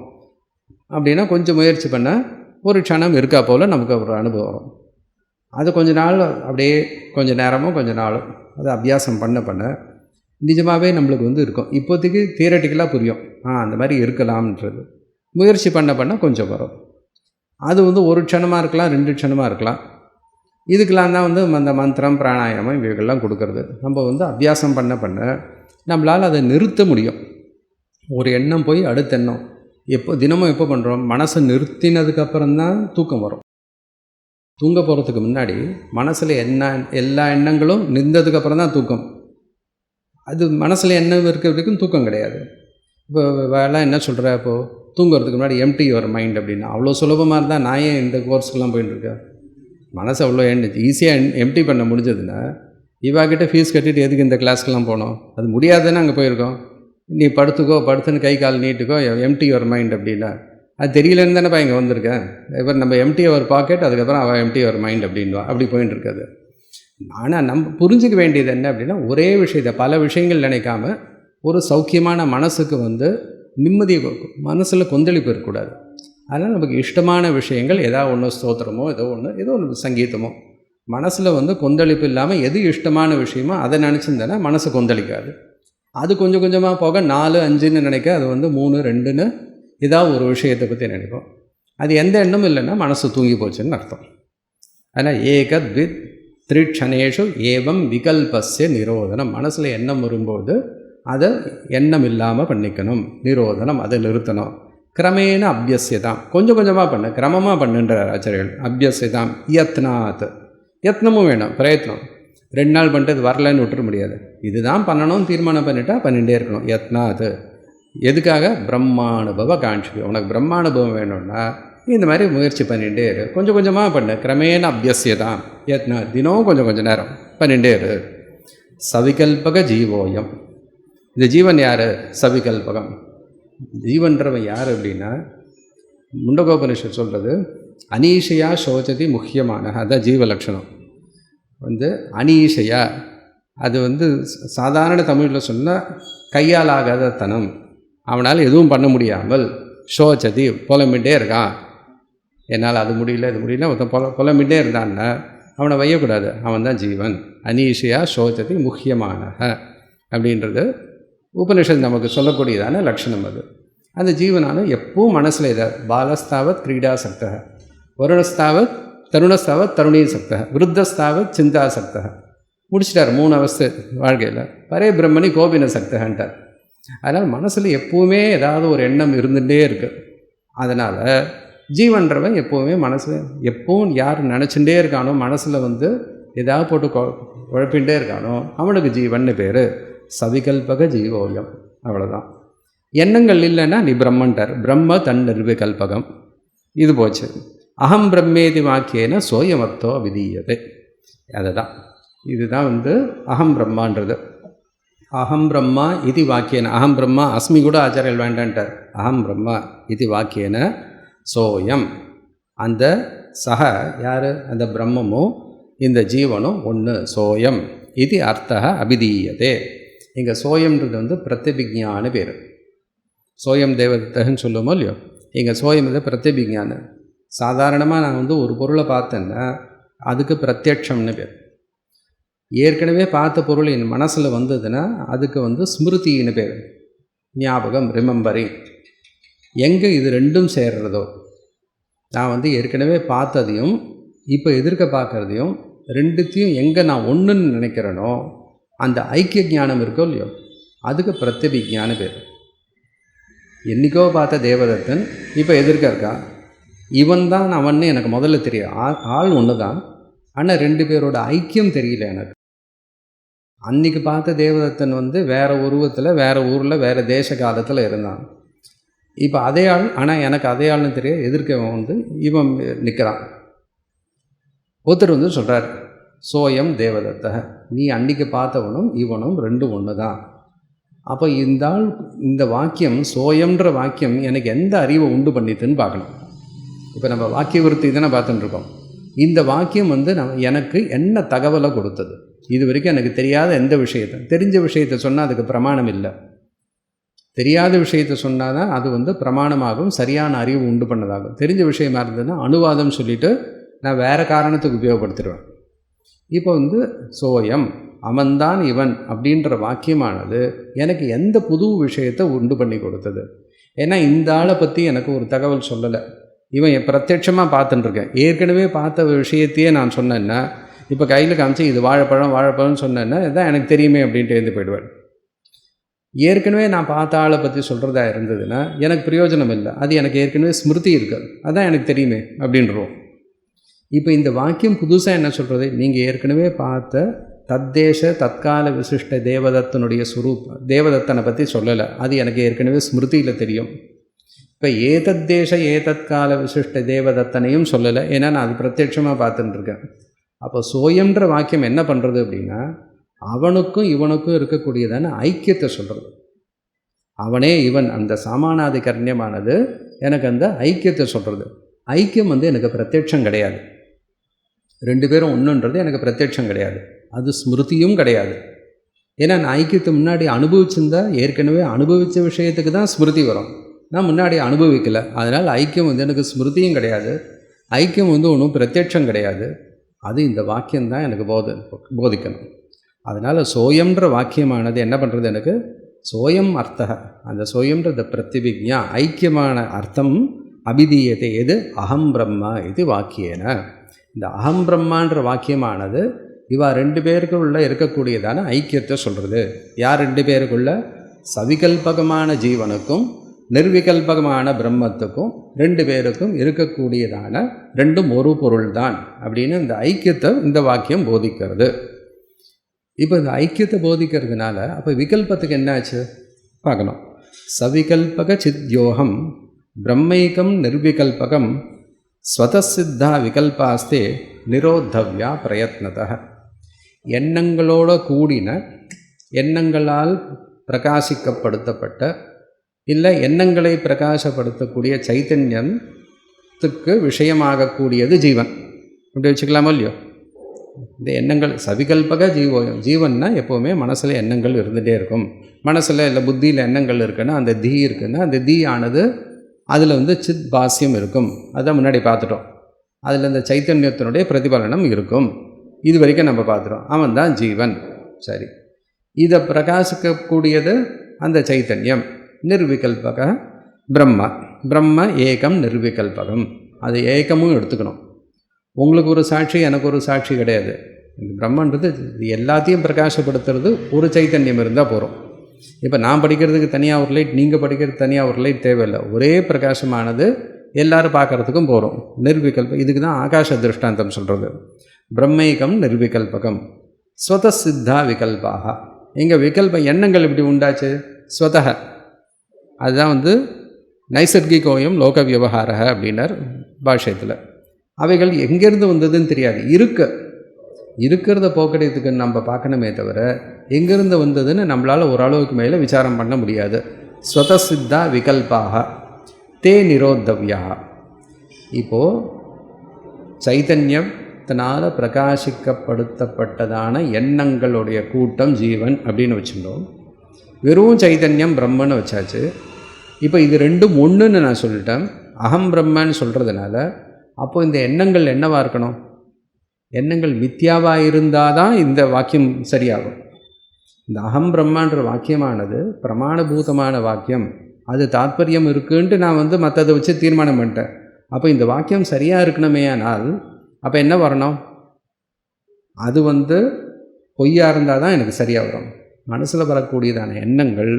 அப்படின்னா கொஞ்சம் முயற்சி பண்ணால் ஒரு க்ஷணம் இருக்கா போல் நமக்கு ஒரு அனுபவம் வரும். அது கொஞ்ச நாள் அப்படியே கொஞ்சம் நேரமும் கொஞ்சம் நாளும் அது அபியாசம் பண்ண நிஜமாகவே நம்மளுக்கு இருக்கும். இப்போதைக்கு தியரட்டிக்கலாக புரியும், அந்த மாதிரி இருக்கலாம்ன்றது. முயற்சி பண்ண கொஞ்சம் வரும். அது ஒரு க்ஷணமாக இருக்கலாம், 2 க்ஷணமாக இருக்கலாம். இதுக்கெலாம் தான் அந்த மந்திரம் பிராணாயாமம் இவைகள்லாம் கொடுக்கறது. நம்ம அபியாசம் பண்ண நம்மளால் அதை நிறுத்த முடியும். ஒரு எண்ணம் போய் அடுத்த எண்ணம் தினமும் எப்போ பண்ணுறோம்? மனசை நிறுத்தினதுக்கப்புறம்தான் தூக்கம் வரும். தூங்க போகிறதுக்கு முன்னாடி மனசில் எல்லா எண்ணங்களும் நின்றதுக்கப்புறம் தான் தூக்கம். அது மனசில் எண்ணம் இருக்க வரைக்கும் தூக்கம் கிடையாது. இப்போ வேலை என்ன சொல்கிற, இப்போது தூங்குறதுக்கு முன்னாடி எம்டி யுவர் மைண்ட் அப்படின்னா அவ்வளோ சுலபமாக இருந்தால் நான் ஏன் இந்த கோர்ஸ்க்கெலாம் போயிட்டுருக்கேன்? மனசை அவ்வளோ ஈஸியாக எம்டி பண்ண முடிஞ்சதுன்னா இவாக்கிட்ட ஃபீஸ் கட்டிட்டு எதுக்கு இந்த கிளாஸ்க்கெலாம் போனோம்? அது முடியாதுன்னு அங்கே போயிருக்கோம். நீ படுத்துன்னு கை கால் நீட்டுக்கோ, எம்டி யுவர் மைண்ட் அப்படின்னா அது தெரியலன்னு தானேப்பா இங்கே வந்திருக்கேன். இப்போ நம்ம எம்டி அவர் பாக்கெட், அதுக்கப்புறம் அவள் எம்டி யுவர் மைண்ட் அப்படின்வா. அப்படி போயின்னு இருக்காது. ஆனால் நம்ம புரிஞ்சிக்க வேண்டியது என்ன அப்படின்னா, ஒரே விஷயத்தை பல விஷயங்கள் நினைக்காம ஒரு சௌக்கியமான மனசுக்கு நிம்மதியை கொடுக்கும். மனசில் கொந்தளிப்பு இருக்கக்கூடாது. அதனால் நமக்கு இஷ்டமான விஷயங்கள் ஏதாவது ஒன்று, ஸ்தோத்திரமோ ஏதோ ஒன்று சங்கீதமோ, மனசில் கொந்தளிப்பு இல்லாமல் எது இஷ்டமான விஷயமோ அதை நினச்சிருந்தேன்னா மனசு கொந்தளிக்காது. அது கொஞ்சம் கொஞ்சமாக போக 4, 5ன்னு நினைக்க அது 3, 2ன்னு ஏதாவது ஒரு விஷயத்தை பற்றி நினைப்போம். அது எந்த எண்ணமும் இல்லைன்னா மனசு தூங்கி போச்சுன்னு அர்த்தம். ஆனால் ஏக த்வித் த்ரிக்ஷணேஷு ஏவம் விகல்பஸ்ய நிரோதனம். மனசில் எண்ணம் வரும்போது அதை எண்ணம் இல்லாமல் பண்ணிக்கணும். நிரோதனம், அதை நிறுத்தணும். கிரமேண அபியஸ்யதாம், கொஞ்சம் கொஞ்சமாக கிரமமாக பண்ணுன்றார் ஆச்சாரியர்கள். அபியஸ்யதாம் யத்னாத், யத்னமும் வேணும், பிரயத்னம். 2 நாள் பண்ணிட்டு அது வரலன்னு விட்டுற முடியாது. இதுதான் பண்ணணும் தீர்மானம் பண்ணிகிட்டே இருக்கணும். யத்னாத் எதுக்காக? பிரம்மானுபவ காட்சி. உனக்கு பிரம்மானுபவம் வேணும்னா இந்த மாதிரி முயற்சி பண்ணிகிட்டே இரு. கொஞ்சம் கொஞ்சமாக பண்ணு. கிரமேண அபியஸ்யதாம் யத்னா, தினம் கொஞ்சம் நேரம் பண்ணிகிட்டே இரு. சவிகல்பக ஜீவோயம். இந்த ஜீவன் யார்? சவிகல்பகம். ஜீவன்றவன் யார் அப்படின்னா, முண்டகோபனிஷத் சொல்கிறது அனீஷையா சோச்சதி முக்கியமான, அதுதான் ஜீவலட்சணம். அனீஷையா அது சாதாரண தமிழில் சொன்னால் கையால் ஆகாத தனம். அவனால் எதுவும் பண்ண முடியாமல் சோச்சதி புலம்பிகிட்டே இருக்கான். என்னால் அது முடியல இது முடியல ஒருத்தன் புலம்பிகிட்டே இருந்தான்னா அவனை வையக்கூடாது. அவன் தான் ஜீவன். அனீஷையா சோச்சதி முக்கியமான அப்படின்றது உபனிஷத் நமக்கு சொல்லக்கூடியதான லட்சணம். அது அந்த ஜீவனான எப்பவும் மனசில் இதை பாலஸ்தாவத் கிரீடா சக்தக, வருணஸ்தாவத் தருணஸ்தாவத் தருணீ சக்தக, விருத்தஸ்தாவத் சிந்தா சக்தக. முடிச்சிட்டார் 3 அவஸ்தை வாழ்க்கையில். பரே பிரம்மணி கோபின சக்தகன்ட்டார். அதனால் மனசில் எப்போவுமே ஏதாவது ஒரு எண்ணம் இருந்துகிட்டே இருக்குது. அதனால் ஜீவன்றவன் எப்போவுமே மனசில் எப்பவும் யார் நினச்சிட்டே இருக்கானோ, மனசில் ஏதாவது போட்டு குழப்பிகிட்டே இருக்கானோ அவனுக்கு ஜீவன்னு பேர். சவிகல்பக ஜீவோயம். அவ்வளோதான். எண்ணங்கள் இல்லைன்னா நீ பிரம்மன்ட்டார். பிரம்ம தன் நிர்விகல்பகம். இது போச்சு. அகம் பிரம்மேதி வாக்கியேன சோயமர்த்தோ விதீயதே. அதுதான் இதுதான் அகம் பிரம்மான்றது. அகம் பிரம்மா இது வாக்கியன, அகம் பிரம்மா அஸ்மி கூட ஆச்சாரியல் வேண்டான்ட்டார். அகம் பிரம்மா இது வாக்கியன சோயம். அந்த சக யார்? அந்த பிரம்மமும் இந்த ஜீவனும் ஒன்று. சோயம் இது அர்த்தா அபிதீயதே. இங்கே சோயம்ன்றது பிரத்யபிக்ஞான பேர். சோயம் தேவதத்தகன்னு சொல்லுவோமோ இல்லையோ, இங்கே சோயம் இது பிரத்யபிக்ஞான. சாதாரணமாக நான் ஒரு பொருளை பார்த்தேன்னா அதுக்கு பிரத்யக்ஷம்னு பேர். ஏற்கனவே பார்த்த பொருள் என் மனசில் வந்ததுன்னா அதுக்கு ஸ்மிருதின்னு பேர். ஞாபகம், ரிமெம்பரிங். எங்கே இது ரெண்டும் சேர்றதோ, நான் ஏற்கனவே பார்த்ததையும் இப்போ எதிர்க்க பார்க்குறதையும் ரெண்டுத்தையும் எங்கே நான் ஒன்றுன்னு நினைக்கிறேனோ அந்த ஐக்கிய ஞானம் இருக்கோ இல்லையோ அதுக்கு பிரத்யபிக்ஞான பேர். என்றைக்கோ பார்த்த தேவதத்தன் இப்போ எதிர்க்க இருக்கா. இவன் தான் அவன்னு எனக்கு முதல்ல தெரியும். ஆள் ஒன்று தான், ஆனால் 2 பேரோட ஐக்கியம் தெரியல எனக்கு. அன்றைக்கி பார்த்த தேவதத்தன் வந்து வேறு உருவத்தில், வேறு ஊரில், வேறு தேச காலத்தில் இருந்தான். இப்போ அதே ஆள், ஆனால் எனக்கு அதே ஆள்னு தெரியாது, எதிர்க்கவன் வந்து இவன் நிற்கிறான். ஒருத்தர் வந்து சொல்கிறார், சோயம் தேவதத்த, நீ அன்றைக்கி பார்த்தவனும் இவனும் ரெண்டும் ஒன்று தான். அப்போ இந்த ஆள், இந்த வாக்கியம், சோயம்ன்ற வாக்கியம் எனக்கு எந்த அறிவை உண்டு பண்ணிட்டுன்னு பார்க்கணும். இப்போ நம்ம வாக்கிய விருத்தி தானே பார்த்துட்டுருக்கோம். இந்த வாக்கியம் வந்து எனக்கு என்ன தகவலை கொடுத்தது? இது வரைக்கும் எனக்கு தெரியாத எந்த விஷயத்தை, தெரிஞ்ச விஷயத்தை சொன்னால் அதுக்கு பிரமாணம் இல்லை. தெரியாத விஷயத்தை சொன்னால் தான் அது வந்து பிரமாணமாகும், சரியான அறிவு உண்டு பண்ணதாகும். தெரிஞ்ச விஷயமா இருந்ததுன்னா அனுவாதம் சொல்லிவிட்டு நான் வேறு காரணத்துக்கு உபயோகப்படுத்திடுவேன். இப்போ வந்து சோயம், அவன்தான் இவன் அப்படின்ற வாக்கியமானது எனக்கு எந்த புது விஷயத்தை உண்டு பண்ணி கொடுத்தது? ஏன்னா இந்த ஆளை பற்றி எனக்கு ஒரு தகவல் சொல்லலை. இவன் பிரத்யட்சமாக பார்த்துட்டுருக்கேன். ஏற்கனவே பார்த்த விஷயத்தையே நான் சொன்னேன்னா, இப்போ கையில் காமிச்சு இது வாழைப்பழம்னு சொன்னேன்னா இதுதான் எனக்கு தெரியுமே அப்படின்ட்டு எழுந்து போயிடுவேன். ஏற்கனவே நான் பார்த்த ஆளை பற்றி சொல்கிறதா இருந்ததுன்னா எனக்கு பிரயோஜனம் இல்லை. அது எனக்கு ஏற்கனவே ஸ்மிருதி இருக்குது, அதுதான் எனக்கு தெரியுமே அப்படின்றோம். இப்போ இந்த வாக்கியம் புதுசாக என்ன சொல்கிறது? நீங்கள் ஏற்கனவே பார்த்த தத்தேச தற்கால விசிஷ்ட தேவதத்தனுடைய தேவதத்தனை பற்றி சொல்லலை, அது எனக்கு ஏற்கனவே ஸ்மிருதியில் தெரியும். இப்போ ஏதத்தேச ஏதற்கால விசிஷ்ட தேவதத்தனையும் சொல்லலை, ஏன்னா நான் அது பிரத்யட்சமாக பார்த்துட்டுருக்கேன். அப்போ சோயம்ன்ற வாக்கியம் என்ன பண்ணுறது அப்படின்னா, அவனுக்கும் இவனுக்கும் இருக்கக்கூடியதான ஐக்கியத்தை சொல்கிறது. அவனே இவன், அந்த சாமானாதிகரண்யமானது எனக்கு அந்த ஐக்கியத்தை சொல்கிறது. ஐக்கியம் வந்து எனக்கு பிரத்யட்சம் கிடையாது. ரெண்டு பேரும் ஒன்றுன்றது எனக்கு பிரத்யட்சம் கிடையாது, அது ஸ்மிருதியும் கிடையாது. ஏன்னா நான் ஐக்கியத்தை முன்னாடி அனுபவிச்சிருந்தா, ஏற்கனவே அனுபவித்த விஷயத்துக்கு தான் ஸ்மிருதி வரும். நான் முன்னாடி அனுபவிக்கலை, அதனால் ஐக்கியம் வந்து எனக்கு ஸ்மிருதியும் கிடையாது, ஐக்கியம் வந்து ஒன்றும் பிரத்யட்சம் கிடையாது. அது இந்த வாக்கியம்தான் எனக்கு போதிக்கணும். அதனால் சோயம்ன்ற வாக்கியமானது என்ன பண்ணுறது? எனக்கு சோயம் அர்த்தக, அந்த சோயம்ன்றது பிரத்திவிக்ஞா, ஐக்கியமான அர்த்தம் அபிதீயத்தை. எது? அகம் பிரம்மா இது வாக்கியேன. இந்த அகம் பிரம்மான்ற வாக்கியமானது இவா ரெண்டு பேருக்குள்ள இருக்கக்கூடியதான ஐக்கியத்தை சொல்கிறது. யார் ரெண்டு பேருக்குள்ள? சவிகல்பகமான ஜீவனுக்கும் நிர்விகல்பகமான பிரம்மத்துக்கும் ரெண்டு பேருக்கும் இருக்கக்கூடியதான ரெண்டும் ஒரு பொருள் தான் அப்படின்னு இந்த ஐக்கியத்தை இந்த வாக்கியம் போதிக்கிறது. இப்போ இந்த ஐக்கியத்தை போதிக்கிறதுனால அப்போ விகல்பத்துக்கு என்னாச்சு பார்க்கணும். சவிகல்பக சித்யோகம் பிரம்மைக்கம் நிர்விகல்பகம் ஸ்வதசித்தா விகல்பாஸ்தே நிரோத்தவ்யா பிரயத்னத. எண்ணங்களோட கூடின, எண்ணங்களால் பிரகாசிக்கப்படுத்தப்பட்ட, இல்லை எண்ணங்களை பிரகாசப்படுத்தக்கூடிய சைத்தன்யத்துக்கு விஷயமாகக்கூடியது ஜீவன். இப்படி வச்சுக்கலாமோ இல்லையோ? இந்த எண்ணங்கள் சவிகல்பக ஜீவன்னா எப்போவுமே மனசில் எண்ணங்கள் இருந்துகிட்டே இருக்கும். மனசில் இல்லை புத்தியில் எண்ணங்கள் இருக்குன்னா அந்த தீ இருக்குன்னா அந்த தீ ஆனது அதில் வந்து சித் பாஸ்யம் இருக்கும். அதுதான் முன்னாடி பார்த்துட்டோம். அதில் இந்த சைத்தன்யத்தினுடைய பிரதிபலனம் இருக்கும். இது வரைக்கும் நம்ம பார்த்துட்டோம். அவன் தான் ஜீவன். சரி, இதை பிரகாசிக்கக்கூடியது அந்த சைத்தன்யம். நிர்விகல்பக பிரம்ம, பிரம்ம ஏகம் நிர்விகல்பகம். அது ஏகமும் எடுத்துக்கணும். உங்களுக்கு ஒரு சாட்சி, எனக்கு ஒரு சாட்சி கிடையாது. இந்த பிரம்மன்றது எல்லாத்தையும் பிரகாசப்படுத்துறது ஒரு சைத்தன்யம் இருந்தால் போகிறோம். இப்போ நான் படிக்கிறதுக்கு தனியாக ஒரு லைட், நீங்கள் படிக்கிறதுக்கு தனியாக ஒரு லைட் தேவையில்லை. ஒரே பிரகாசமானது எல்லோரும் பார்க்குறதுக்கும் போகிறோம். நிர்விகல்பம், இதுக்கு தான் ஆகாச திருஷ்டாந்தம் சொல்கிறது. பிரம்மேகம் நிர்விகல்பகம் ஸ்வதசித்தா விகல்பாக. எங்கள் விகல்ப எண்ணங்கள் இப்படி உண்டாச்சு? ஸ்வதக, அதுதான் வந்து நைசர்கிகோயம் லோக விவகாரக அப்படின்னார் பாஷ்யத்தில். அவைகள் எங்கேருந்து வந்ததுன்னு தெரியாது. இருக்கிறத போக்கடியத்துக்கு நம்ம பார்க்கணுமே தவிர எங்கேருந்து வந்ததுன்னு நம்மளால் ஓரளவுக்கு மேலே விசாரம் பண்ண முடியாது. ஸ்வதசித்தா விகல்பாக தே நிரோத்தவ்யா. இப்போது சைத்தன்யத்தினால் பிரகாசிக்கப்படுத்தப்பட்டதான எண்ணங்களுடைய கூட்டம் ஜீவன் அப்படின்னு வச்சுட்டோம். வெறும் சைத்தன்யம் பிரம்மன்னு வச்சாச்சு. இப்போ இது ரெண்டும் ஒன்றுன்னு நான் சொல்லிட்டேன். அகம் பிரம்மன்னு சொல்கிறதுனால அப்போது இந்த எண்ணங்கள் என்னவாக இருக்கணும்? எண்ணங்கள் மித்யாவாக இருந்தால் தான் இந்த வாக்கியம் சரியாகும். இந்த அகம் பிரம்மான்ற வாக்கியமானது பிரமாணபூதமான வாக்கியம். அது தாத்பரியம் இருக்குன்ட்டு நான் வந்து மற்றதை வச்சு தீர்மானம் பண்ணிட்டேன். அப்போ இந்த வாக்கியம் சரியாக இருக்கணுமே. ஆனால் அப்போ என்ன வரணும்? அது வந்து பொய்யாக இருந்தால் தான் எனக்கு சரியாக வரும். மனசில் வரக்கூடியதான எண்ணங்கள்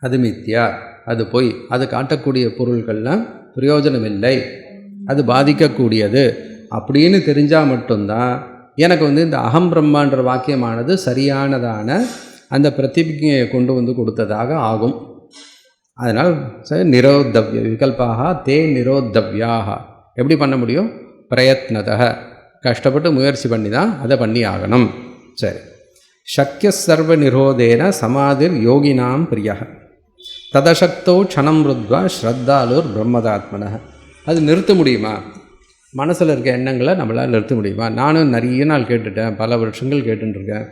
அது மித்யா, அது பொய், அது காட்டக்கூடிய பொருள்கள்லாம் பிரயோஜனம் இல்லை, அது பாதிக்கக்கூடியது அப்படின்னு தெரிஞ்சால் மட்டும்தான் எனக்கு வந்து இந்த அகம் பிரம்மான்ற வாக்கியமானது சரியானதான அந்த பிரதிபிஜையை கொண்டு வந்து கொடுத்ததாக ஆகும். அதனால் நிரோத்தவ்ய விகல்பாக தே நிரோத்தவ்யாக. எப்படி பண்ண முடியும்? பிரயத்னதः, கஷ்டப்பட்டு முயற்சி பண்ணி தான் அதை பண்ணி ஆகணும். சரி. சக்கிய சர்வ நிரோதேன சமாதிர் யோகினாம் பிரியः ததசக்தோ க்ஷணம் ருத்வா ஸ்ரத்தாலுர் பிரம்மதாத்மனः. அது நிறுத்த முடியுமா? மனசில் இருக்க எண்ணங்களை நம்மளால் நிறுத்த முடியுமா? நானும் நிறைய நாள் கேட்டுட்டேன், பல வருஷங்கள் கேட்டுருக்கேன்,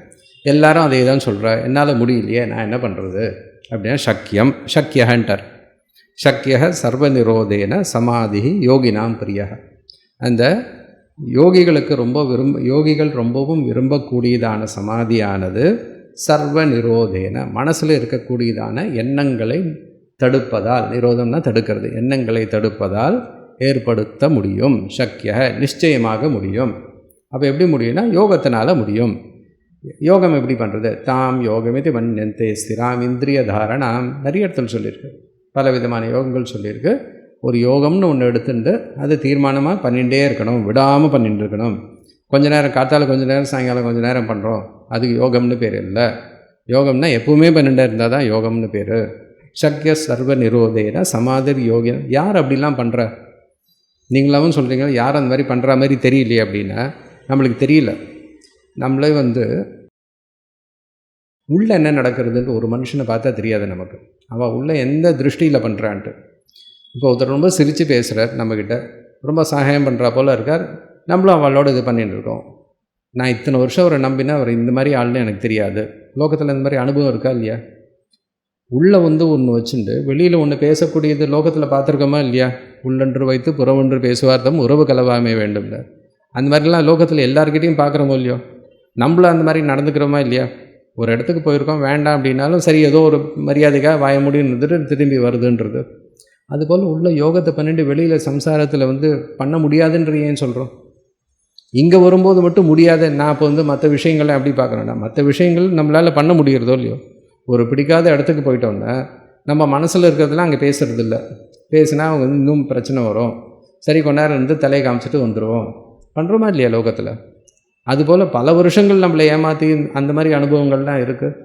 எல்லாரும் அதே தான் சொல்கிறேன், என்னால் முடியலையே, நான் என்ன பண்ணுறது அப்படின்னா சக்கியம் சக்கியன்டர். சக்கிய சர்வ நிரோதேன சமாதி யோகினாம் பிரியः. அந்த யோகிகளுக்கு யோகிகள் ரொம்பவும் விரும்பக்கூடியதான சமாதியானது சர்வ நிரோதேன மனசில் இருக்கக்கூடியதான எண்ணங்களை தடுப்பதால், நிரோதம்னா தடுக்கிறது, எண்ணங்களை தடுப்பதால் ஏற்படுத்த முடியும். சக்கிய நிச்சயமாக முடியும். அப்போ எப்படி முடியும்னா யோகத்தினால முடியும். யோகம் எப்படி பண்ணுறது? தாம் யோகமிதி மன்யந்தே ஸ்திராம் இந்திரிய தாரணாம். நிறைய இடத்துல சொல்லியிருக்கு, பல விதமான யோகங்கள் சொல்லியிருக்கு. ஒரு யோகம்னு ஒன்று எடுத்துட்டு அதை தீர்மானமாக பண்ணிகிட்டே இருக்கணும், விடாமல் பண்ணிட்டு இருக்கணும். கொஞ்ச நேரம் காத்தால், கொஞ்சம் நேரம் சாயங்காலம், கொஞ்சம் நேரம் பண்ணுறோம், அதுக்கு யோகம்னு பேர் இல்லை. யோகம்னா எப்பவுமே பண்ணிகிட்டே இருந்தால் தான் யோகம்னு பேர். சக்கிய சர்வ நிரோதேன சமாதிர் யோகி. யார் அப்படிலாம் பண்ணுற? நீங்களாவும் சொல்கிறீங்க, யார் அந்த மாதிரி பண்ணுற மாதிரி தெரியலையே அப்படின்னா, நம்மளுக்கு தெரியல. நம்மளே வந்து உள்ளே என்ன நடக்கிறதுன்னு ஒரு மனுஷனை பார்த்தா தெரியாது நமக்கு, அவள் உள்ளே எந்த திருஷ்டியில் பண்ணுறான்ட்டு. இப்போ ஒருத்தர் ரொம்ப சிரித்து பேசுகிறார், நம்மக்கிட்ட ரொம்ப சகாயம் பண்ணுறா போல் இருக்கார், நம்மளும் அவளோட இது பண்ணிட்டு இருக்கோம். நான் இத்தனை வருஷம் அவரை நம்பினா அவர் இந்த மாதிரி ஆள்னு எனக்கு தெரியாது. லோகத்தில் இந்த மாதிரி அனுபவம் இருக்கா இல்லையா? உள்ளே வந்து ஒன்று வச்சுட்டு வெளியில் ஒன்று பேசக்கூடியது லோகத்தில் பார்த்துருக்கோமா இல்லையா? உள்ளன்று வைத்து புறமொன்று பேசுவார்த்தம் உறவு கலவாமே வேண்டும்ல. அந்த மாதிரிலாம் லோகத்தில் எல்லாருக்கிட்டையும் பார்க்குறோமோ இல்லையோ? நம்மளும் அந்த மாதிரி நடந்துக்கிறோமா இல்லையா? ஒரு இடத்துக்கு போயிருக்கோம், வேண்டாம் அப்படின்னாலும் சரி, ஏதோ ஒரு மரியாதைக்காக வாய முடின்னு இருந்துட்டு திரும்பி வருதுன்றது. அதுபோல் உள்ள யோகத்தை பண்ணிட்டு வெளியில் சம்சாரத்தில் வந்து பண்ண முடியாதுன்ற ஏன் சொல்கிறோம்? இங்கே வரும்போது மட்டும் முடியாது. நான் இப்போ வந்து மற்ற விஷயங்களை அப்படி பார்க்குறேன்னா, மற்ற விஷயங்கள் நம்மளால் பண்ண முடிகிறதோ இல்லையோ? ஒரு பிடிக்காத இடத்துக்கு போயிட்டோன்னா நம்ம மனசில் இருக்கிறதுலாம் அங்கே பேசுகிறது இல்லை. பேசுனா அவங்க வந்து இன்னும் பிரச்சனை வரும். சரி, கொஞ்ச நேரம் இருந்து தலையை காமிச்சிட்டு வந்துடுவோம். பண்ணுறோமா இல்லையா லோகத்தில்? அதுபோல் பல வருஷங்கள் நம்மளை ஏமாற்றி அந்த மாதிரி அனுபவங்கள்லாம் இருக்குது.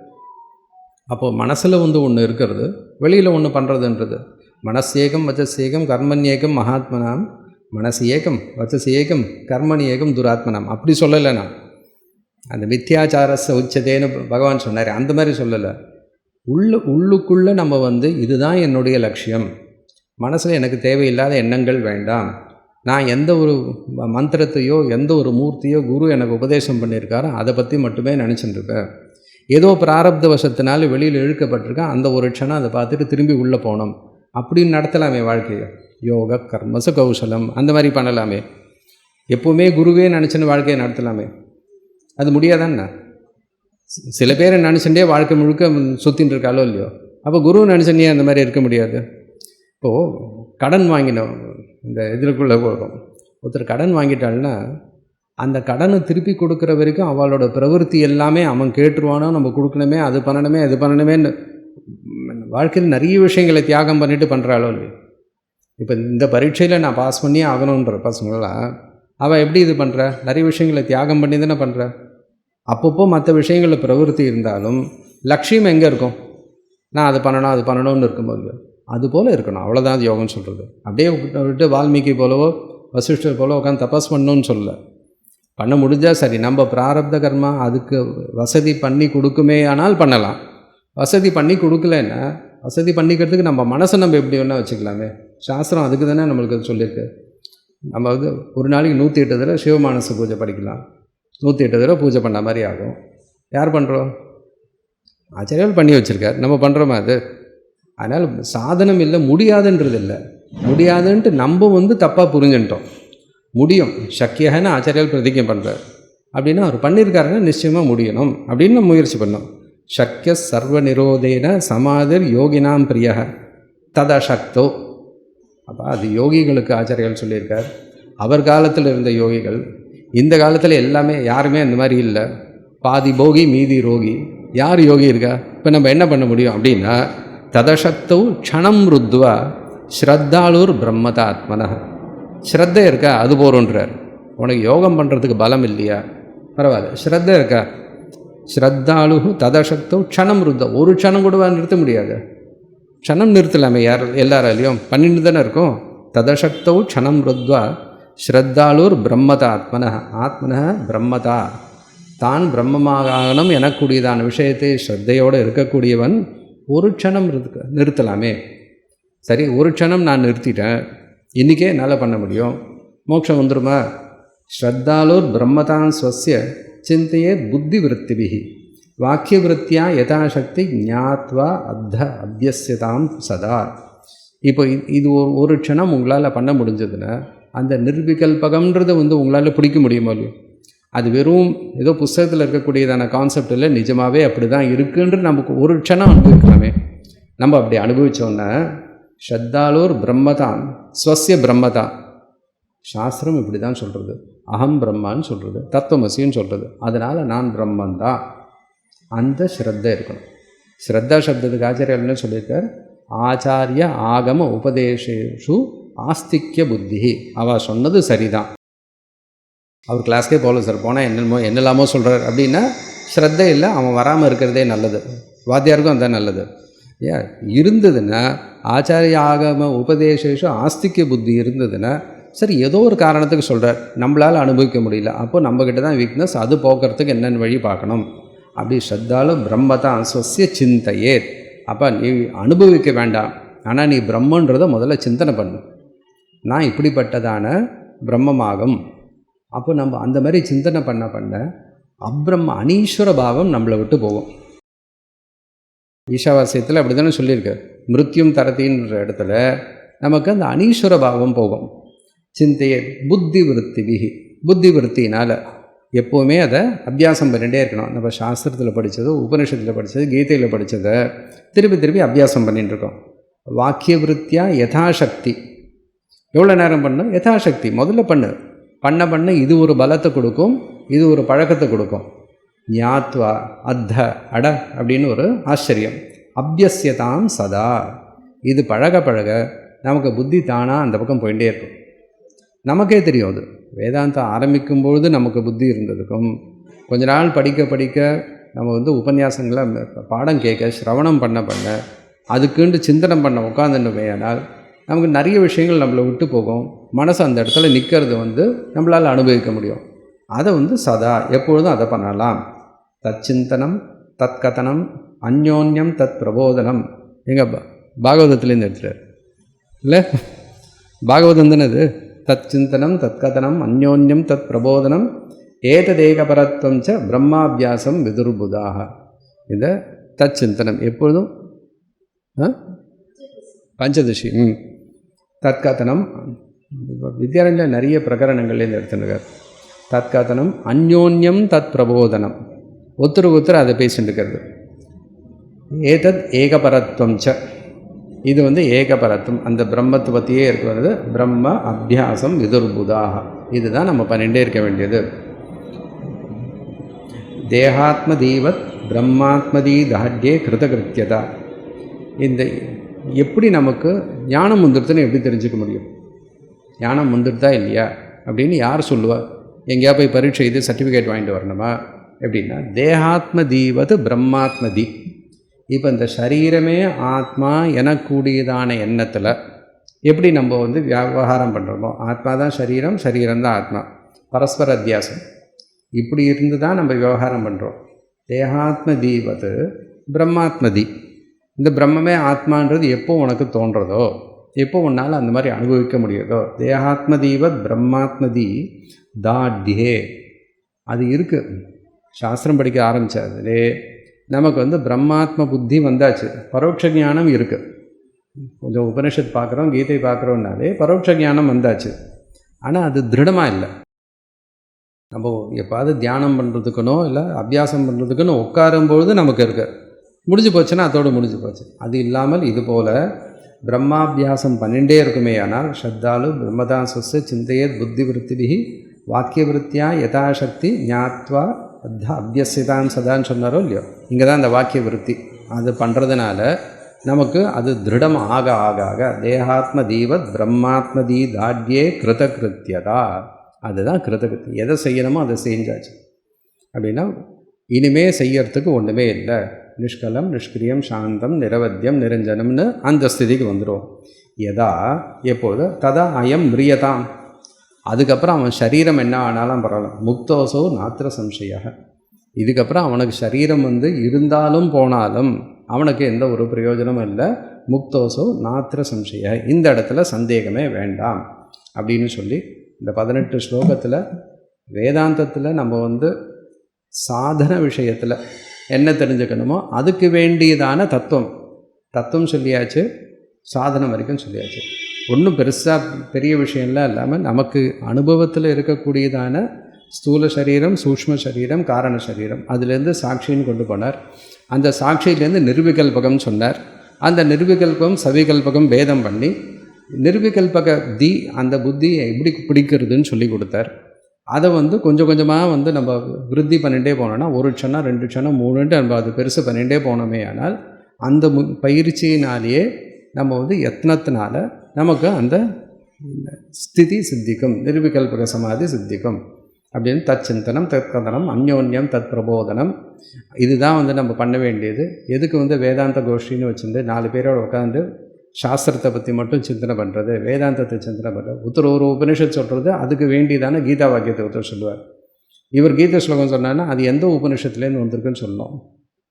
அப்போது மனசில் வந்து ஒன்று இருக்கிறது, வெளியில் ஒன்று பண்ணுறதுன்றது. மனசேகம் வச்சசேகம் கர்மண்யேகம் மகாத்மனாம், மனசு ஏகம் வச்சசி ஏகம் கர்மணி ஏகம் துராத்மனாம். அப்படி சொல்லலை நான். அந்த மித்யாச்சாரஸ உச்சதேன்னு பகவான் சொன்னார், அந்த மாதிரி சொல்லலை. உள்ளுக்குள்ளே நம்ம வந்து இதுதான் என்னுடைய லட்சியம், மனசில் எனக்கு தேவையில்லாத எண்ணங்கள் வேண்டாம், நான் எந்த ஒரு மந்திரத்தையோ எந்த ஒரு மூர்த்தியோ குரு எனக்கு உபதேசம் பண்ணியிருக்காரோ அதை பற்றி மட்டுமே நினச்சிட்டுருக்கேன். ஏதோ பிராரப்த வசத்தினால வெளியில் இழுக்கப்பட்டிருக்கேன், அந்த ஒரு க்ஷணம் அதை பார்த்துட்டு திரும்பி உள்ளே போகணும் அப்படின்னு நடத்தலாமே வாழ்க்கையை. யோக கர்மச கௌசலம் அந்த மாதிரி பண்ணலாமே. எப்போவுமே குருவே நினச்சின்னு வாழ்க்கையை நடத்தலாமே. அது முடியாதான்னா? சில பேரை நினச்சிட்டே வாழ்க்கை முழுக்க சுற்றின்னு இருக்காளோ இல்லையோ? அப்போ குரு நினச்சினே அந்த மாதிரி இருக்க முடியாது. இப்போது கடன் வாங்கினோம், இந்த இதற்குள்ளே போகிறோம். ஒருத்தர் கடன் வாங்கிட்டாள்னா அந்த கடனை திருப்பி கொடுக்குற வரைக்கும் அவளோட பிரவருத்தி எல்லாமே அவன் கேட்டுருவானோ, நம்ம கொடுக்கணுமே, அது பண்ணணுமே, அது பண்ணணுமேன்னு வாழ்க்கையில் நிறைய விஷயங்களை தியாகம் பண்ணிட்டு பண்ணுறாளோ இல்லையோ? இப்போ இந்த பரீட்சையில் நான் பாஸ் பண்ணி ஆகணுன்ற பசங்களாம் அவள் எப்படி இது பண்ணுற? நிறைய விஷயங்களை தியாகம் பண்ணி தானே பண்ணுற. அப்பப்போ மற்ற விஷயங்களில் பிரவருத்தி இருந்தாலும் லட்சியம் எங்கே இருக்கும்? நான் அது பண்ணணும் அது பண்ணணும்னு இருக்கும்போது அதுபோல் இருக்கணும், அவ்வளோதான் அது யோகம்னு சொல்கிறது. அப்படியே விட்டு வால்மீகி போலவோ வசிஷ்டர் போலவோ உட்காந்து தபஸ் பண்ணணும்னு சொல்லலை. பண்ண முடிஞ்சால் சரி, நம்ம பிராரப்த கர்மா அதுக்கு வசதி பண்ணி கொடுக்குமே ஆனால் பண்ணலாம். வசதி பண்ணி கொடுக்கலன்னா வசதி பண்ணிக்கிறதுக்கு நம்ம மனசை நம்ம எப்படி வேணால் வச்சுக்கலாமே. சாஸ்திரம் அதுக்கு தானே நம்மளுக்கு அது சொல்லியிருக்கு. நம்ம வந்து ஒரு நாளைக்கு 108 தடவை சிவமானச பூஜை படிக்கலாம், 108 தடவை பூஜை பண்ண மாதிரி ஆகும். யார் பண்ணுறோம்? ஆச்சாரியால் பண்ணி வச்சுருக்கார், நம்ம பண்ணுறோமா அது? அதனால் சாதனம் இல்லை, முடியாதுன்றது இல்லை. முடியாதுன்ட்டு நம்ம வந்து தப்பாக புரிஞ்சுட்டோம். முடியும், சக்கியன்னு ஆச்சாரியால் பிரதிஜை பண்ணுறார் அப்படின்னா அவர் பண்ணியிருக்காருன்னா நிச்சயமாக முடியணும் அப்படின்னு நம்ம முயற்சி பண்ணோம். சக்கிய சர்வ நிரோதேன சமாதிர் யோகினாம் பிரிய ததசக்தோ. அப்போ அது யோகிகளுக்கு ஆச்சாரியால் சொல்லியிருக்கார். அவர் காலத்தில் இருந்த யோகிகள், இந்த காலத்தில் எல்லாமே யாருமே அந்த மாதிரி இல்லை. பாதி போகி மீதி ரோகி. யார் யோகி இருக்கா? இப்போ நம்ம என்ன பண்ண முடியும் அப்படின்னா ததசக்தோ க்ஷணம் ருத்வா ஸ்ரத்தாளுர் பிரம்மதாத்மன. ஸ்ரத்தை இருக்கா அது போகிறோன்றார். உனக்கு யோகம் பண்ணுறதுக்கு பலம் இல்லையா? பரவாயில்ல. ஸ்ரத்த இருக்கா? ஸ்ரத்தாலு ததசக்தோ க்ஷணம் ருத்த. ஒரு க்ஷணம் கூட நிறுத்த முடியாது. க்ஷணம் நிறுத்தலாமே யார் எல்லாராலையும்? பண்ணிட்டு தானே இருக்கும். ததசக்தோ க்ஷணம் ருத்வா ஸ்ரத்தாலுர் பிரம்மதா ஆத்மன பிரம்மதா. தான் பிரம்மமாகணும் எனக்கூடியதான விஷயத்தை ஸ்ரத்தையோடு இருக்கக்கூடியவன் ஒரு க்ஷணம் நிறுத்தலாமே. சரி, ஒரு க்ஷணம் நான் நிறுத்திட்டேன், இன்றைக்கே என்னால் பண்ண முடியும், மோட்சம் வந்துடுமா? ஸ்ரத்தாலுர் பிரம்மதான் ஸ்வஸ்ய சிந்தையே புத்தி விருத்திபிகி வாக்கிய விருத்தியா யதாசக்தி ஞாத்வா அபியஸ்யதாம் சதா. இப்போ இது ஒரு க்ஷணம் உங்களால் பண்ண முடிஞ்சதுன்னா அந்த நிர்விகல்பகம்ன்றதை உங்களால் பிடிக்க முடியுமா இல்லையோ? அது வெறும் ஏதோ புஸ்தகத்தில் இருக்கக்கூடியதான கான்செப்ட் இல்லை, நிஜமாகவே அப்படி தான் இருக்குன்றது நமக்கு ஒரு க்ஷணம் அனுபவிக்கலாமே. நம்ம அப்படி அனுபவித்தோன்னா ஸ்ரத்தாலூர் பிரம்மதான் ஸ்வசிய பிரம்மதான். சாஸ்திரம் இப்படி தான் சொல்கிறது, அகம் பிரம்மான்னு சொல்கிறது, தத்துவமசின்னு சொல்கிறது. அதனால் நான் பிரம்மந்தான். அந்த ஸ்ரத்தை இருக்கணும். ஸ்ரத்தா சப்தத்துக்கு ஆச்சாரியர் என்ன சொல்லியிருக்கார்? ஆச்சாரிய ஆகம உபதேசேஷு ஆஸ்திக்ய புத்தி. அவள் சொன்னது சரிதான். அவர் கிளாஸ்க்கே போகல சார், போனால் என்னெல்லாமோ சொல்கிறார் அப்படின்னா ஸ்ரத்தை இல்லை, அவன் வராமல் இருக்கிறதே நல்லது. வாத்தியாருக்கும் அதுதான் நல்லது. ஏன் இருந்ததுன்னா ஆச்சாரிய ஆகம உபதேசேஷு ஆஸ்திக்ய புத்தி இருந்ததுன்னா சரி, ஏதோ ஒரு காரணத்துக்கு சொல்கிறார், நம்மளால் அனுபவிக்க முடியல, அப்போது நம்மக்கிட்ட தான் வீக்னஸ், அது போக்குறதுக்கு என்னென்ன வழி பார்க்கணும். அப்படி ஸ்ரத்தாலும் பிரம்மதான் ஸ்வசிய சிந்தையே. அப்போ நீ அனுபவிக்க வேண்டாம், ஆனால் நீ பிரம்மன்றதை முதல்ல சிந்தனை பண்ணு. நான் இப்படிப்பட்டதான பிரம்மமாகும். அப்போ நம்ம அந்த மாதிரி சிந்தனை பண்ண அப்ரம்ம அனீஸ்வர பாவம் நம்மளை விட்டு போகும். ஈஷாவாசியத்தில் அப்படி தானே சொல்லியிருக்கு. மிருத்யும் தரத்தின்ற இடத்துல நமக்கு அந்த அனீஸ்வர பாவம் போகும். சிந்தையை புத்தி விருத்திபிகி, புத்தி விருத்தினால் எப்போவுமே அதை அபியாசம் பண்ணிகிட்டே இருக்கணும். நம்ம சாஸ்திரத்தில் படித்தது, உபனிஷத்தில் படித்தது, கீதையில் படித்ததை திருப்பி அபியாசம் பண்ணிகிட்டு இருக்கோம். வாக்கிய விருத்தியா யதாசக்தி. எவ்வளோ நேரம் பண்ணணும்? யதாசக்தி முதல்ல பண்ண இது ஒரு பலத்தை கொடுக்கும், இது ஒரு பழக்கத்தை கொடுக்கும். ஞாத்வா அட அப்படின்னு ஒரு ஆச்சரியம். அபியஸ்யதாம் சதா. இது பழக நமக்கு புத்தி தானாக அந்த பக்கம் போயிட்டே இருக்கும். நமக்கே தெரியும். அது வேதாந்தம் ஆரம்பிக்கும்பொழுது நமக்கு புத்தி இருந்ததுக்கும் கொஞ்ச நாள் படிக்க நம்ம உபன்யாசங்களை பாடம் கேட்க சிரவணம் பண்ண அதுக்குண்டு சிந்தனை பண்ண உட்காந்துட்டுமையானால் நமக்கு நிறைய விஷயங்கள் நம்மளை விட்டு போகும். மனசு அந்த இடத்துல நிற்கிறது நம்மளால் அனுபவிக்க முடியும். அதை சதா எப்பொழுதும் அதை பண்ணலாம். தச்சிந்தனம் தற்கதனம் அந்யோன்யம் தத் பிரபோதனம். எங்கள் பாகவதத்துலேருந்து எடுத்துட்டார் இல்லை? பாகவதம் தானே அது. தச்சிந்தனம் தற்கதனம் அந்யோன்யம் தத் பிரபோதனம் ஏததேகபரத்வம் ச பிரம்மாபியாசம் விதுர்புதாக. இந்த தச்சிந்தனம் எப்பொழுதும் பஞ்சதசி. தற்கதனம் வித்யாரண்யில் நிறைய பிரகரணங்கள்லேருந்து எடுத்துருக்கார். தற்கதனம் அந்யோன்யம் தத் பிரபோதனம், ஒருத்தர் அதை பேசிட்டு இருக்கிறது. ஏதத் ஏகபரத்வம் ச, இது ஏகபரத்துவம், அந்த பிரம்மத்தை பற்றியே இருக்கிறது. பிரம்ம அபியாசம் விதுர்புதாக. இதுதான் நம்ம பண்ணிகிட்டே இருக்க வேண்டியது. தேகாத்மதீவத் பிரம்மாத்மதீ தாட்யே கிருதகிருத்தியதா. இந்த எப்படி நமக்கு ஞானம் வந்துடுதுன்னு எப்படி தெரிஞ்சுக்க முடியும்? ஞானம் வந்துடுதா இல்லையா அப்படின்னு யார் சொல்லுவார்? எங்கேயா போய் பரீட்சை இது சர்டிஃபிகேட் வாங்கிட்டு வரணுமா? எப்படின்னா தேகாத்மதீவது பிரம்மாத்மதி. இப்போ இந்த சரீரமே ஆத்மா எனக்கூடியதான எண்ணத்தில் எப்படி நம்ம வியாபாரம் பண்ணுறோமோ, ஆத்மா தான் சரீரம், சரீரம் தான் ஆத்மா, பரஸ்பர அத்தியாசம். இப்படி இருந்து தான் நம்ம விவகாரம் பண்ணுறோம். தேகாத்மதீவது பிரம்மாத்மதி. இந்த பிரம்மமே ஆத்மான்றது எப்போ உனக்கு தோன்றதோ, எப்போ உன்னால் அந்த மாதிரி அனுபவிக்க முடியுதோ, தேகாத்மதீவத் பிரம்மாத்மதி தாட்யே அது இருக்குது. சாஸ்திரம் படிக்க ஆரம்பித்ததுலே நமக்கு பிரம்மாத்ம புத்தி வந்தாச்சு, பரோட்ச ஞானம் இருக்குது. கொஞ்சம் உபனிஷத் பார்க்குறோம், கீதை பார்க்குறோன்னாலே பரோட்ச ஞானம் வந்தாச்சு. ஆனால் அது திருடமாக இல்லை. நம்ம எப்பாவது தியானம் பண்ணுறதுக்குனோ இல்லை அபியாசம் பண்ணுறதுக்குன்னு உட்காரும்பொழுது நமக்கு இருக்கு, முடிஞ்சு போச்சுன்னா அதோடு முடிஞ்சு போச்சு. அது இல்லாமல் இது போல் பிரம்மாபியாசம் பண்ணிகிட்டே இருக்குமே. ஆனால் ஸ்ரத்தாலு பிரம்மதாசஸ்ய சிந்தையத் புத்தி விருத்திபிஹி வாக்கிய விருத்தியா யதாசக்தி ஞாத்வா அபியசிதான் சதான்னு சொன்னாரோ இல்லையோ, இங்கே தான் அந்த வாக்கிய விருத்தி. அது பண்ணுறதுனால நமக்கு அது திருடம் ஆக தேகாத்ம தீவத் பிரம்மாத்மதி தாட்யே கிருதகிருத்தியதா. அதுதான் கிருதகிருத்தி. எதை செய்யணுமோ அதை செஞ்சாச்சு. அப்படின்னா இனிமே செய்யறதுக்கு ஒன்றுமே இல்லை, நிஷ்கலம் நிஷ்கிரியம் சாந்தம் நிரவத்தியம் நிரஞ்சனம்னு அந்த ஸ்திதிக்கு வந்துடும். எதா எப்போது ததா அயம் மிரியதாம், அதுக்கப்புறம் அவன் சரீரம் என்ன ஆனாலும் பரவாயில்ல, முக்தோசோ நாத்திர சம்சய, இதுக்கப்புறம் அவனுக்கு சரீரம் இருந்தாலும் போனாலும் அவனுக்கு எந்த ஒரு பிரயோஜனமும் இல்லை, முக்தோசோ நாத்திர சம்சய, இந்த இடத்துல சந்தேகமே வேண்டாம் அப்படின்னு சொல்லி இந்த 18 ஸ்லோகத்தில் வேதாந்தத்தில் நம்ம சாதன விஷயத்தில் என்ன தெரிஞ்சுக்கணுமோ அதுக்கு வேண்டியதான தத்துவம் சொல்லியாச்சு, சாதனம் வரைக்கும் சொல்லியாச்சு. ஒன்றும் பெரிய விஷயம்லாம் இல்லாமல் நமக்கு அனுபவத்தில் இருக்கக்கூடியதான ஸ்தூல சரீரம், சூக்ஷ்ம சரீரம், காரண சரீரம், அதுலேருந்து சாட்சின்னு கொண்டு போனார். அந்த சாட்சியிலேருந்து நிர்விகல்பகம் சொன்னார். அந்த நிர்விகல்பகம் சவிகல்பகம் பேதம் பண்ணி நிர்விகல்பக அந்த புத்தியை எப்படி பிடிக்கிறதுன்னு சொல்லி கொடுத்தார். அதை கொஞ்சம் கொஞ்சமாக நம்ம விருத்தி பண்ணிகிட்டே போனோன்னா 1 க்ஷணம் 2 க்ஷணம் 3ன்ட்டு நம்ம அது பெருசு பண்ணிகிட்டே போனோமே. ஆனால் அந்த பயிற்சியினாலேயே நம்ம யத்னத்தினால நமக்கு அந்த ஸ்திதி சித்திக்கும், நிர்விகல்பக சமாதி சித்திக்கும் அப்படின்னு தச்சிந்தனம் தற்கதனம் அந்யோன்யம் தத் பிரபோதனம், இதுதான் நம்ம பண்ண வேண்டியது. எதுக்கு வேதாந்த கோஷ்டின்னு வச்சுட்டு 4 பேரோட உட்காந்து சாஸ்திரத்தை பற்றி மட்டும் சிந்தனை பண்ணுறது, வேதாந்தத்தை சிந்தனை பண்ணுறது, ஒரு உபனிஷத் சொல்கிறது, அதுக்கு வேண்டியதான கீதா வாக்கியத்தை ஒருத்தர் சொல்லுவார். இவர் கீத ஸ்லோகம் சொன்னான்னா அது எந்த உபனிஷத்துலேருந்து வந்திருக்குன்னு சொல்லணும்.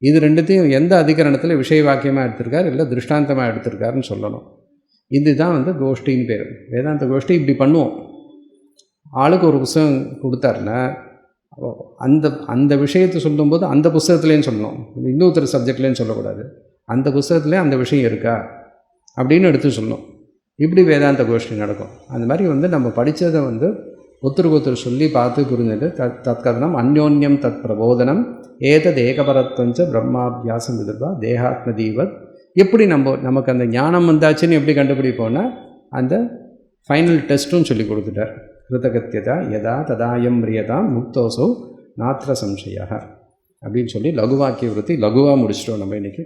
இது ரெண்டுத்தையும் எந்த அதிகரணத்தில் விஷய வாக்கியமாக எடுத்திருக்கார் இல்லை திருஷ்டாந்தமாக எடுத்திருக்காருன்னு சொல்லணும். இதுதான் கோஷ்டின்னு பேர். வேதாந்த கோஷ்டி இப்படி பண்ணுவோம். ஆளுக்கு ஒரு புஸ்தகம் கொடுத்தாருன்னா அந்த விஷயத்தை சொல்லும்போது அந்த புஸ்தகத்துலேன்னு சொல்லணும், இன்னொருத்தர் சப்ஜெக்ட்லேன்னு சொல்லக்கூடாது. அந்த புஸ்தகத்துலேயே அந்த விஷயம் இருக்கா அப்படின்னு எடுத்து சொல்லணும். இப்படி வேதாந்த கோஷ்டி நடக்கும். அந்த மாதிரி நம்ம படித்ததை ஒருத்தருக்கு சொல்லி பார்த்து புரிஞ்சுட்டு தற்கதனம் அந்யோன்யம் தத் பிரபோதனம் ஏதத் ஏகபரத்வஞ்ச பிரம்மாபியாசம் விதுர்வா தேகாத்ம தீவத். எப்படி நமக்கு அந்த ஞானம் வந்தாச்சுன்னு எப்படி கண்டுபிடிப்போன்னா அந்த ஃபைனல் டெஸ்ட்டும் சொல்லி கொடுத்துட்டார். கிருதகத்தியதா யதா ததாயம் மிரியதாம் முக்தோசோ நாத்திர சம்சயா அப்படின்னு சொல்லி லகுவாக்கிய விருத்தி லகுவாக முடிச்சிட்டோம் நம்ம இன்றைக்கி.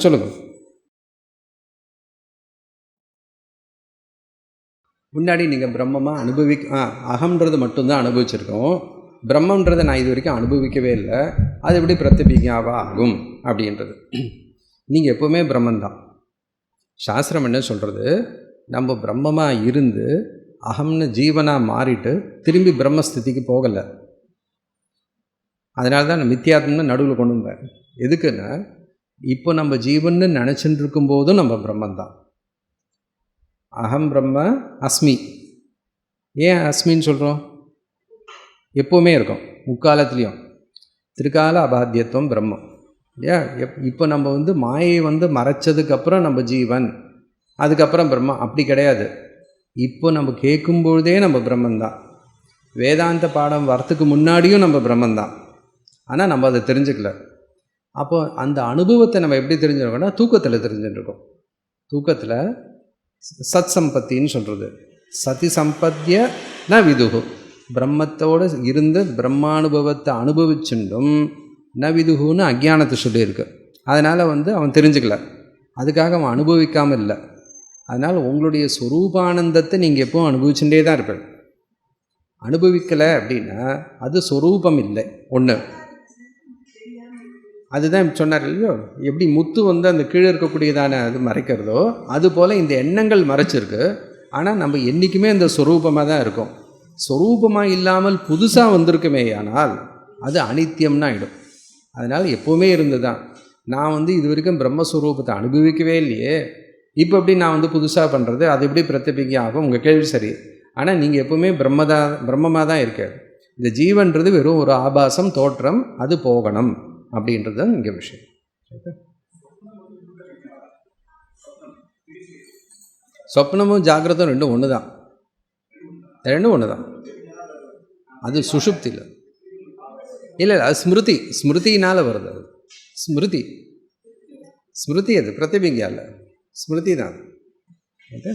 சொல்லுங்கள். முன்னாடி நீங்கள் பிரம்மமாக அகம்ன்றது மட்டும்தான் அனுபவிச்சிருக்கோம். பிரம்மன்றதை நான் இது வரைக்கும் அனுபவிக்கவே இல்லை. அது எப்படி பிரதிபிக்ஞாவா ஆகும் அப்படின்றது. நீங்கள் எப்போவுமே பிரம்மந்தான். சாஸ்திரம் என்ன சொல்கிறது, நம்ம பிரம்மமாக இருந்து அகம்னு ஜீவனாக மாறிட்டு திரும்பி பிரம்மஸ்திதிக்கு போகலை. அதனால தான் மித்தியாத்மன்னு நடுவில் கொண்டு வந்தேன். எதுக்குன்னா இப்போ நம்ம ஜீவன்னு நினச்சிட்டு இருக்கும்போதும் நம்ம பிரம்மந்தான். அகம் பிரம்ம அஸ்மி. ஏன் அஸ்மின்னு சொல்கிறோம்? எப்போவுமே இருக்கும், முக்காலத்துலேயும். திருக்கால அபாத்தியத்துவம் பிரம்மம். ஏன் இப்போ நம்ம மாயை மறைச்சதுக்கப்புறம் நம்ம ஜீவன், அதுக்கப்புறம் பிரம்மம் அப்படி கிடையாது. இப்போ நம்ம கேட்கும்பொழுதே நம்ம பிரம்மந்தான். வேதாந்த பாடம் வரத்துக்கு முன்னாடியும் நம்ம பிரம்மந்தான். ஆனால் நம்ம அதை தெரிஞ்சுக்கல. அப்போ அந்த அனுபவத்தை நம்ம எப்படி தெரிஞ்சுருக்கோம்னா தூக்கத்தில் தெரிஞ்சுட்டுருக்கோம். தூக்கத்தில் சத் சம்பத்தின்னு சொல்கிறது. சதி சம்பத்திய ந விதுகு, பிரம்மத்தோடு இருந்து பிரம்மானுபவத்தை அனுபவிச்சுண்டும் ந விதுகுன்னு அஜ்ஞானத்தை சொல்லியிருக்கு. அதனால் அவன் தெரிஞ்சுக்கல, அதுக்காக அவன் அனுபவிக்காமல் இல்லை. அதனால் உங்களுடைய ஸ்வரூபானந்தத்தை நீங்கள் எப்போவும் அனுபவிச்சுட்டே தான் இருப்பேன். அனுபவிக்கலை அப்படின்னா அது ஸ்வரூபம் இல்லை. ஒன்று அதுதான் சொன்னார் இல்லையோ, எப்படி முத்து அந்த கீழே இருக்கக்கூடியதான அது மறைக்கிறதோ அதுபோல் இந்த எண்ணங்கள் மறைச்சிருக்கு. ஆனால் நம்ம என்றைக்குமே அந்த ஸ்வரூபமாக தான் இருக்கும். ஸ்வரூபமாக இல்லாமல் புதுசாக வந்திருக்குமே ஆனால் அது அனித்தியம்னு ஆகிடும். அதனால் எப்போவுமே இருந்து தான். நான் இது வரைக்கும் பிரம்மஸ்வரூபத்தை அனுபவிக்கவே இல்லையே, இப்போ எப்படி நான் புதுசாக பண்ணுறது, அது எப்படி பிரதிபிக்ஞை ஆகும்? உங்கள் கேள்வி சரி. ஆனால் நீங்கள் எப்போவுமே பிரம்மமாக தான் இருக்காது. இந்த ஜீவன்றது வெறும் ஒரு ஆபாசம், தோற்றம், அது போகணும் அப்படின்றது தான் இங்கே விஷயம். சொப்னமும் ஜாகிரதும் ரெண்டும் ஒன்று தான். ரெண்டும் ஒன்று தான். அது சுஷுப்தியில் இல்லை, அது ஸ்மிருதினால் வருது. அது ஸ்மிருதி அது பிரதிபிக்ஞா இல்லை, ஸ்மிருதி தான். ஓகே.